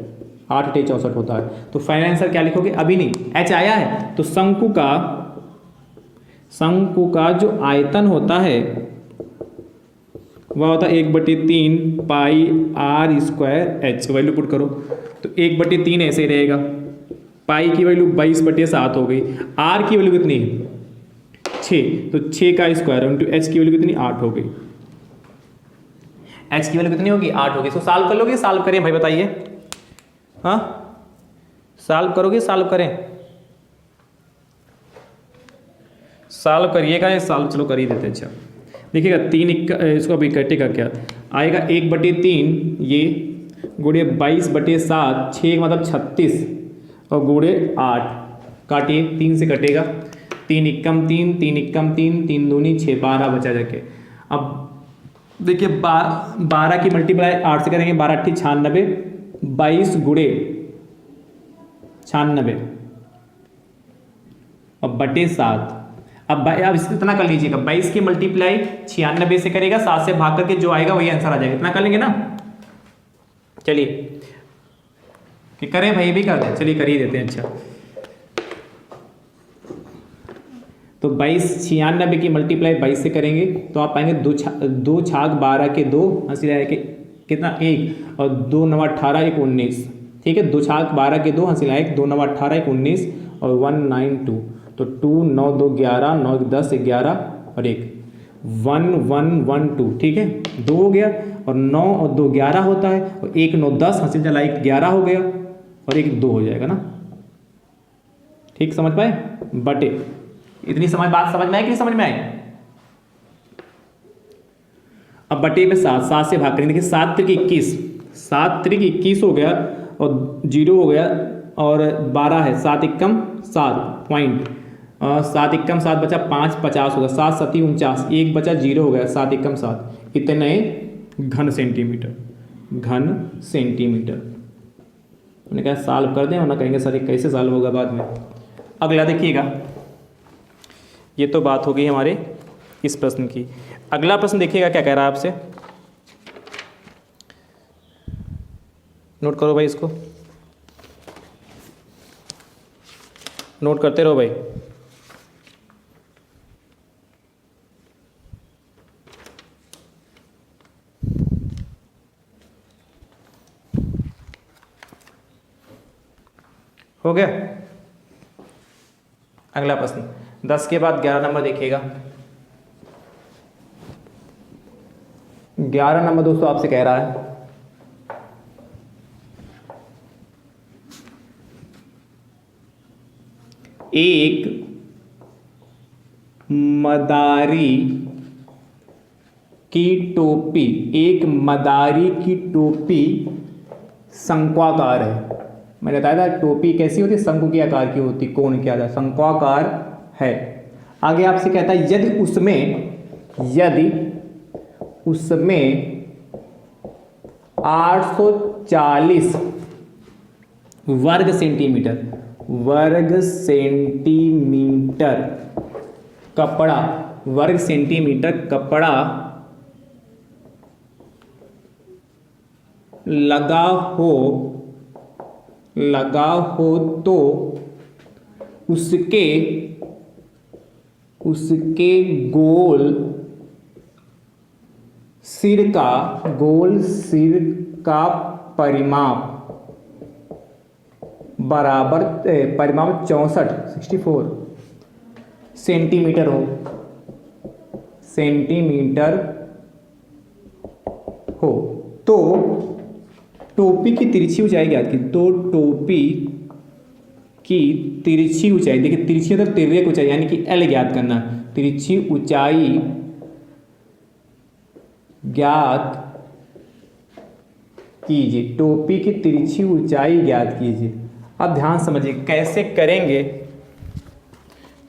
8 × 64 होता है। तो फाइनल आंसर क्या लिखोगे, अभी नहीं, एच आया है, तो शंकु का जो आयतन होता है वह होता है 1/3 pi r square h, value put करो, तो 1/3 ऐसे ही रहेगा, पाई की वैल्यू 22/7 हो गई, आर की वैल्यू कितनी है 6, तो 6 का स्क्वायर इंटू एच की वैल्यू कितनी 8 हो गई, एच की वैल्यू कितनी होगी 8 होगी। इसको सॉल्व कर लोगे, सॉल्व करें भाई बताइए, हाँ सॉल्व करोगे, सॉल्व करें, सॉल्व करिएगा या सॉल्व चलो कर ही देते। अच्छा देखिएगा 3 इसको अभी कटेगा क्या आएगा, 1/3 ये गुणे 22/7, 6 मतलब 36 और गुणे 8, काटिए 3 से कटेगा, 3 × 3, 3 × 3, 3 दूनी 6, 12 बचा जाके। अब देखिए 12 की मल्टीप्लाई 8 से करेंगे, 12 × 8 = 96, 22 गुणे 96 और बटे 7। अब इसको इतना कर लीजिएगा, 22 की मल्टीप्लाई 96 से करेगा, 7 से भाग करके जो आएगा वही आंसर आ जाएगा, इतना कर लेंगे ना। चलिए कि करें भाई, भी कर दें, चलिए कर ही देते हैं। अच्छा तो 96 की मल्टीप्लाई 22 से करेंगे तो आप पाएंगे 2 छाग 12 के 2 हंसी लाए के कितना 1 और 2 × 9 = 18, 1 19, ठीक है, 2 छाग 12 के 2 हंसी लाए 2 × 9 = 18, 1 19 और 192, तो 2 9 2 11 9 10 11 और 1 1 1 1 2, ठीक है, 2 हो गया, और 9 और 2 11 होता है, और 1 9 10 हंसी चला 11 हो गया, और 1 2 हो जाएगा ना। ठीक समझ पाए, बटे इतनी बात समझ में आई कि नहीं समझ में आई। अब बटे पे 7, 7 से भाग करेंगे, देखिए 7 × 21, 7 × 21 हो गया, और 0 हो गया, और 12 है, 7 × 7 पॉइंट, 7 × 7 बचा 5, 50 होगा, 7 × 7 = 49, 1 बचा 0 हो गया, 7 × 7 इतने घन सेंटीमीटर, घन सेंटीमीटर। उन्होंने कहा सॉल्व कर दें, वरना कहेंगे सर कैसे सॉल्व होगा बाद में। अगला देखिएगा, ये तो बात हो गई हमारे इस प्रश्न की। अगला प्रश्न देखिएगा क्या कह रहा है आपसे, नोट करो भाई, इसको नोट करते रहो भाई। हो गया। अगला प्रश्न 10 के बाद 11 नंबर देखिएगा। 11 नंबर दोस्तों आपसे कह रहा है एक मदारी की टोपी, एक मदारी की टोपी शंक्वाकार है। मैंने बताया था टोपी कैसी होती है, शंकु के आकार की होती, कोण के आकार, शंक्वाकार है। आगे आपसे कहता है यदि उसमें 840 वर्ग सेंटीमीटर कपड़ा, वर्ग सेंटीमीटर कपड़ा लगा हो तो उसके गोल सिर का परिमाप बराबर परिमाप 64 सेंटीमीटर हो तो टोपी की तिरछी ऊंचाई ज्ञात की। तो टोपी की तिरछी ऊंचाई, देखिए तिरछी मतलब तिर्यक ऊंचाई यानी कि एल ज्ञात करना। तिरछी ऊंचाई ज्ञात कीजिए, टोपी की तिरछी ऊंचाई ज्ञात कीजिए। अब ध्यान समझिए कैसे करेंगे,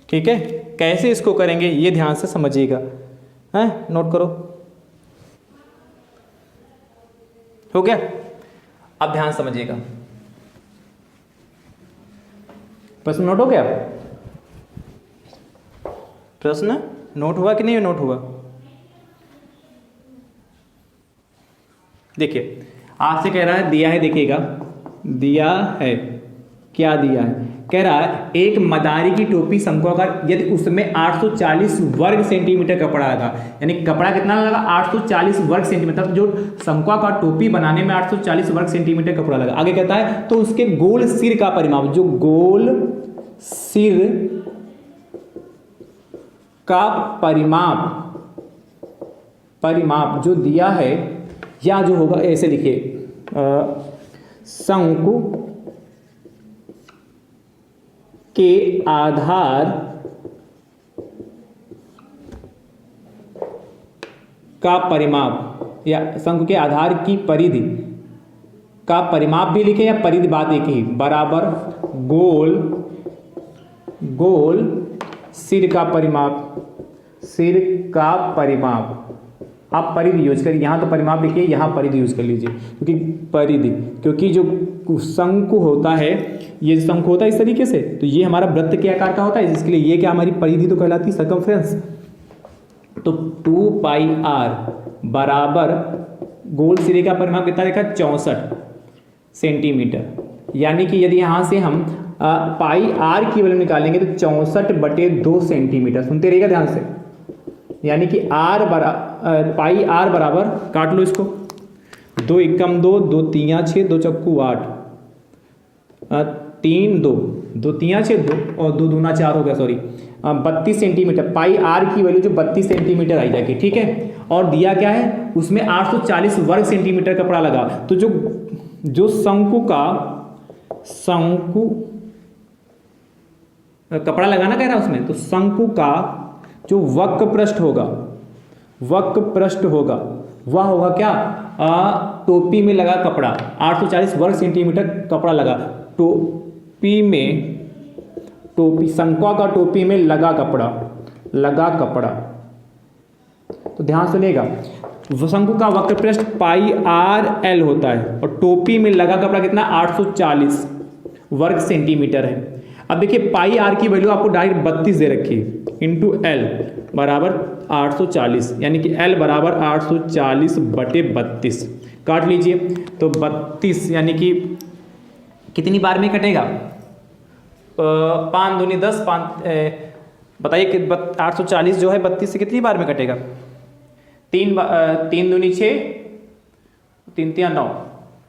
ठीक है, कैसे इसको करेंगे ये ध्यान से समझिएगा, हैं, नोट करो, हो गया। अब ध्यान समझिएगा, प्रश्न नोट हो गया, प्रश्न नोट हुआ कि नहीं नोट हुआ? देखिए आपसे कह रहा है, दिया है, देखिएगा दिया है, क्या दिया है, कह रहा है एक मदारी की टोपी शंक्वाकार यदि उसमें 840 वर्ग सेंटीमीटर कपड़ा लगा, यानी कपड़ा कितना लगा 840 वर्ग सेंटीमीटर, जो शंक्वाकार टोपी बनाने में 840 वर्ग सेंटीमीटर कपड़ा लगा। आगे कहता है तो उसके गोल सिर का परिमाप, जो गोल सिर का परिमाप जो दिया है, या जो होगा ऐसे लिखिए, शंकु के आधार का परिमाप या शंकु के आधार की परिधि का परिमाप भी लिखे या परिधि बात एक ही, बराबर गोल सिर का परिमाप। आप परिधि यूज करिए, यहाँ तो परिमाप लिखिए, यहाँ परिधि यूज कर लीजिए, क्योंकि जो शंकु होता है, ये शंकु होता है इस तरीके से, तो ये हमारा वृत्त के आकार का होता है, जिसके लिए ये क्या हमारी परिधि तो कहलाती है, सर्कमफ्रेंस। तो 2 पाई r बराबर गोल सिरे का परिमाप कितना देखा 64 सेंटीमीटर, यानी कि यदि यहाँ से हम पाई r की वैल्यू निकालेंगे तो 64/2 सेंटीमीटर। सुनते रहिएगा ध्यान से, यानी कि पाई r बराबर, काट लो इसको, 2 एकम 2, 2 तियां 6, 2 चक्कू 8, 3 2, 2 तियां 6 2 और 2 दूना 4 हो गया, सॉरी 32 सेंटीमीटर। पाई r की वैल्यू जो 32 सेंटीमीटर आई जाएगी, ठीक है। और दिया क्या है, उसमें 840 वर्ग सेंटीमीटर कपड़ा लगा, तो जो शंकु कपड़ा लगाना कह रहा है उसमें, तो शंकु का जो वक्र पृष्ठ होगा वह होगा क्या, टोपी में लगा कपड़ा, 840 वर्ग सेंटीमीटर कपड़ा लगा, शंक्वाकार टोपी में लगा कपड़ा। तो ध्यान सुनिएगा, शंकु का वक्र पृष्ठ पाई r l होता है और टोपी में लगा कपड़ा कितना 840 वर्ग सेंटीमीटर है। अब देखिए पाई r की वैल्यू आपको डायरेक्ट 32 दे रखी है, इंटू l बराबर 840, यानी कि l बराबर 840/32, काट लीजिए। तो 32 यानी कि कितनी बार में कटेगा, 5 दूनी 10, बताइए कि 840 जो है 32 से कितनी बार में कटेगा, 3 दूनी 6, 3 तिया 9,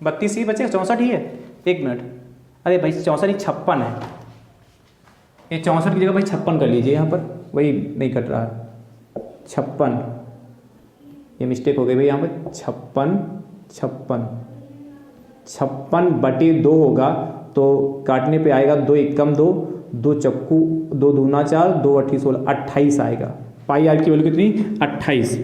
32 ही बचेगा, 64 ही है। एक मिनट, अरे भाई 64 ही 56 है, ये 64 की जगह भाई 56 कर लीजिए, यहाँ पर वही नहीं कट रहा है, 56 ये मिस्टेक हो गई भाई, यहाँ पर 56/2 होगा, तो काटने पे आएगा 2 एकम 2, 2 चक्कू 2 दूना 4, 2 अट्ठी 16, 28 आएगा। पाई आर की वैल्यू कितनी? 28,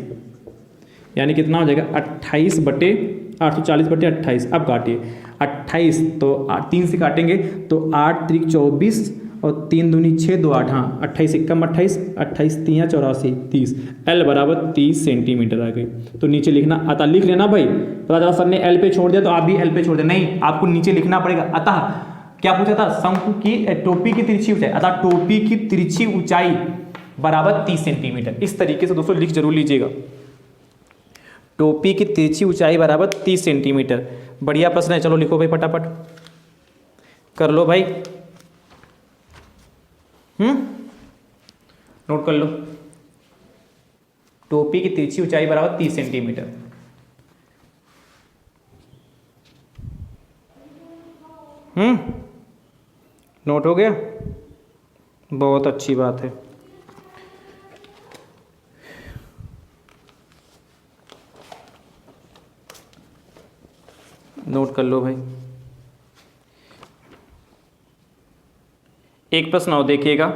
यानी कितना हो जाएगा 28/840/28। अब काटिए 28, तो 3 से काटेंगे तो 8 त्रिक 24 और 3 दूनी 6, 2 8, हाँ 28 एकम 28, 28 3 84 30, L बराबर 30 सेंटीमीटर आ गई। तो नीचे लिखना, अतः लिख लेना भाई, पता चला सर ने L पे छोड़ दिया तो आप भी L पे छोड़ दिया, नहीं आपको नीचे लिखना पड़ेगा। अतः क्या पूछा था? शंकु की टोपी की तिरछी ऊंचाई, अतः टोपी की तिरछी ऊंचाई बराबर 30 सेंटीमीटर। इस तरीके से दोस्तों लिख जरूर लीजिएगा, टोपी की तिरछी ऊंचाई बराबर 30 सेंटीमीटर। बढ़िया प्रश्न है, चलो लिखो भाई फटाफट कर लो भाई, नोट कर लो। टोपी की तिरछी ऊंचाई बराबर 30 सेंटीमीटर। नोट हो गया, बहुत अच्छी बात है। नोट कर लो भाई। एक प्रश्न और देखिएगा,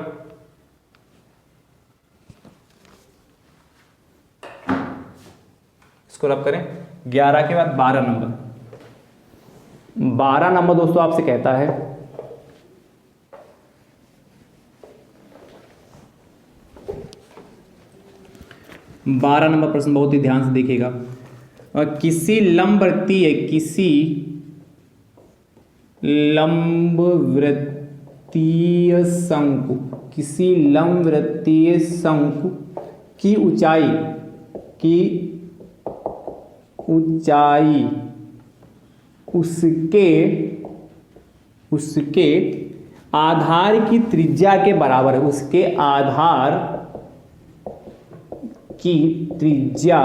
इसको रब करें। 11 के बाद 12 नंबर। 12 नंबर दोस्तों आपसे कहता है, बारह नंबर प्रश्न बहुत ही ध्यान से देखिएगा। किसी लंबवृत्तीय शंकु, किसी लंबवृत्तीय शंकु की ऊंचाई उसके आधार की त्रिज्या के बराबर है, उसके आधार की त्रिज्या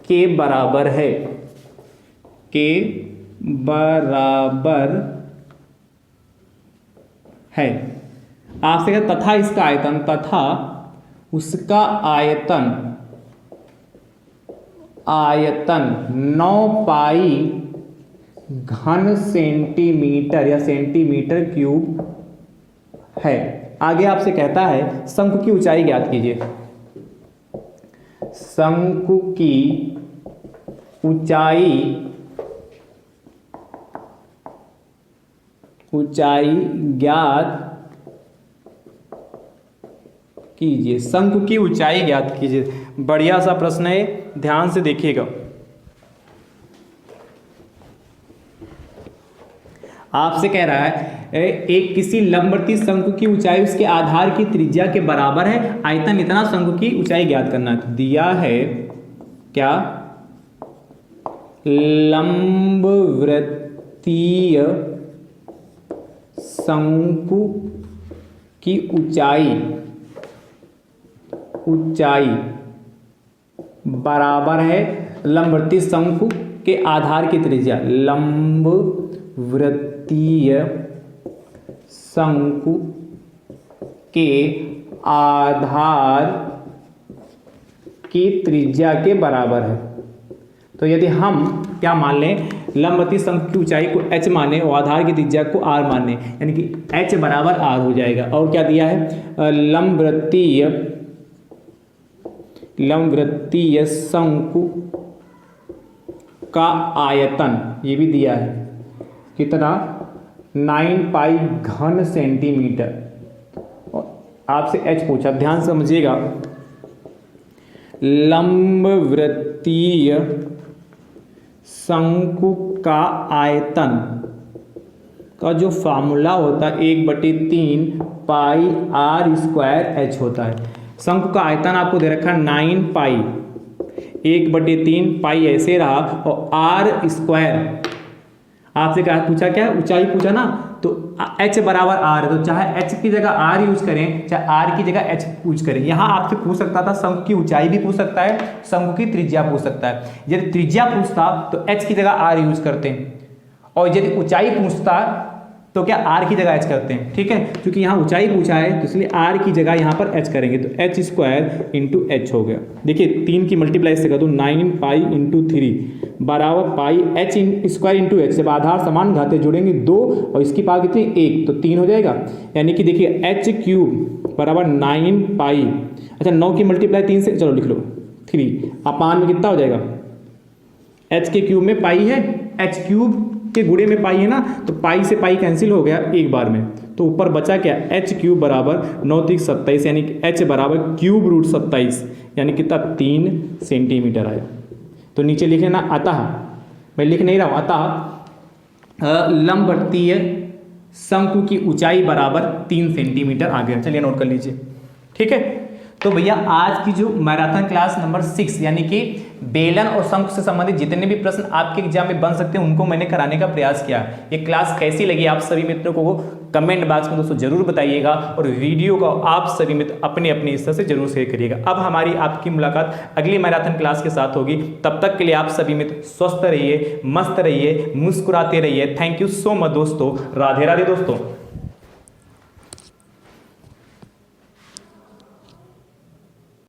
के बराबर है, आपसे कहते तथा इसका आयतन, तथा उसका आयतन 9 पाई घन सेंटीमीटर या सेंटीमीटर क्यूब है। आगे आपसे कहता है शंकु की ऊंचाई ज्ञात कीजिए। शंकु की ऊंचाई ज्ञात कीजिए, शंकु की ऊंचाई ज्ञात कीजिए। बढ़िया सा प्रश्न है, ध्यान से देखिएगा। आपसे कह रहा है एक किसी लंबवृत्तीय शंकु की ऊंचाई उसके आधार की त्रिज्या के बराबर है, आयतन इतना, शंकु की ऊंचाई ज्ञात करना है। दिया है क्या? लंबवृत्तीय शंकु की ऊंचाई बराबर है लंबवृत्तीय शंकु के आधार की त्रिज्या। लंबवृत्तीय शंकु के आधार की त्रिज्या के बराबर है। तो यदि हम क्या मान लें, लंबवृत्तीय शंकु की ऊंचाई को h माने और आधार की त्रिज्या को r माने, यानी कि h बराबर r हो जाएगा। और क्या दिया है? लंबवृत्तीय शंकु का आयतन, ये भी दिया है कितना? 9 पाई घन सेंटीमीटर। आपसे h पूछा, ध्यान समझिएगा। लंबवृत्तीय शंकु का आयतन का जो फार्मूला होता है 1/3 पाई r² h होता है। शंकु का आयतन आपको दे रखा 9 पाई, 1/3 पाई ऐसे रहा और r²। आपसे क्या पूछा? क्या ऊंचाई पूछा ना, तो h बराबर r है, तो चाहे h की जगह r यूज करें, चाहे r की जगह h यूज करें। यहाँ आपसे पूछ सकता था शंकु की ऊंचाई भी पूछ सकता है, शंकु की त्रिज्या पूछ सकता है। यदि त्रिज्या पूछता तो h की जगह r यूज करते हैं, और यदि ऊंचाई पूछता तो क्या r की जगह h करते हैं, ठीक है, क्योंकि यहाँ ऊंचाई पूछा है तो इसलिए r की जगह यहाँ पर h करेंगे, तो h स्क्वायर इंटू h हो गया। देखिए 3 की मल्टीप्लाई से कर दो 9 पाई इंटू 3 बराबर पाई h स्क्वायर इंटू h। जब आधार समान घाते जुड़ेंगे 2 और इसकी पावर कितनी 1 तो 3 हो जाएगा, यानी कि देखिए h क्यूब बराबर 9 पाई, अच्छा 9 की मल्टीप्लाई 3 से, चलो लिख लो 3 अपान में कितना हो जाएगा, h के क्यूब में पाई है, h क्यूब के गुणे में पाई है ना, तो पाई से पाई कैंसिल हो गया एक बार में, तो ऊपर बचा क्या h क्यूब बराबर 9 3 27, यानी कि h बराबर क्यूब रूट 27, यानी कितना 3 सेंटीमीटर आया। तो नीचे लिख लेना अतः, मैं लिख नहीं रहा हूँ, अतः लंबवृत्तीय शंकु की ऊंचाई बराबर 3 सेंटीमीटर आ गया। चलिए नोट कर लीजिए, ठीक है। तो भैया आज की जो मैराथन क्लास नंबर 6 यानी कि बेलन और शंकु से संबंधित जितने भी प्रश्न आपके एग्जाम में बन सकते हैं उनको मैंने कराने का प्रयास किया। ये क्लास कैसी लगी आप सभी मित्रों को कमेंट बॉक्स में दोस्तों जरूर बताइएगा, और वीडियो को आप सभी मित्र अपने अपने हिस्से से जरूर शेयर करिएगा। अब हमारी आपकी मुलाकात अगली मैराथन क्लास के साथ होगी, तब तक के लिए आप सभी मित्र स्वस्थ रहिए, मस्त रहिए, मुस्कुराते रहिए। थैंक यू सो मच दोस्तों, राधे राधे दोस्तों।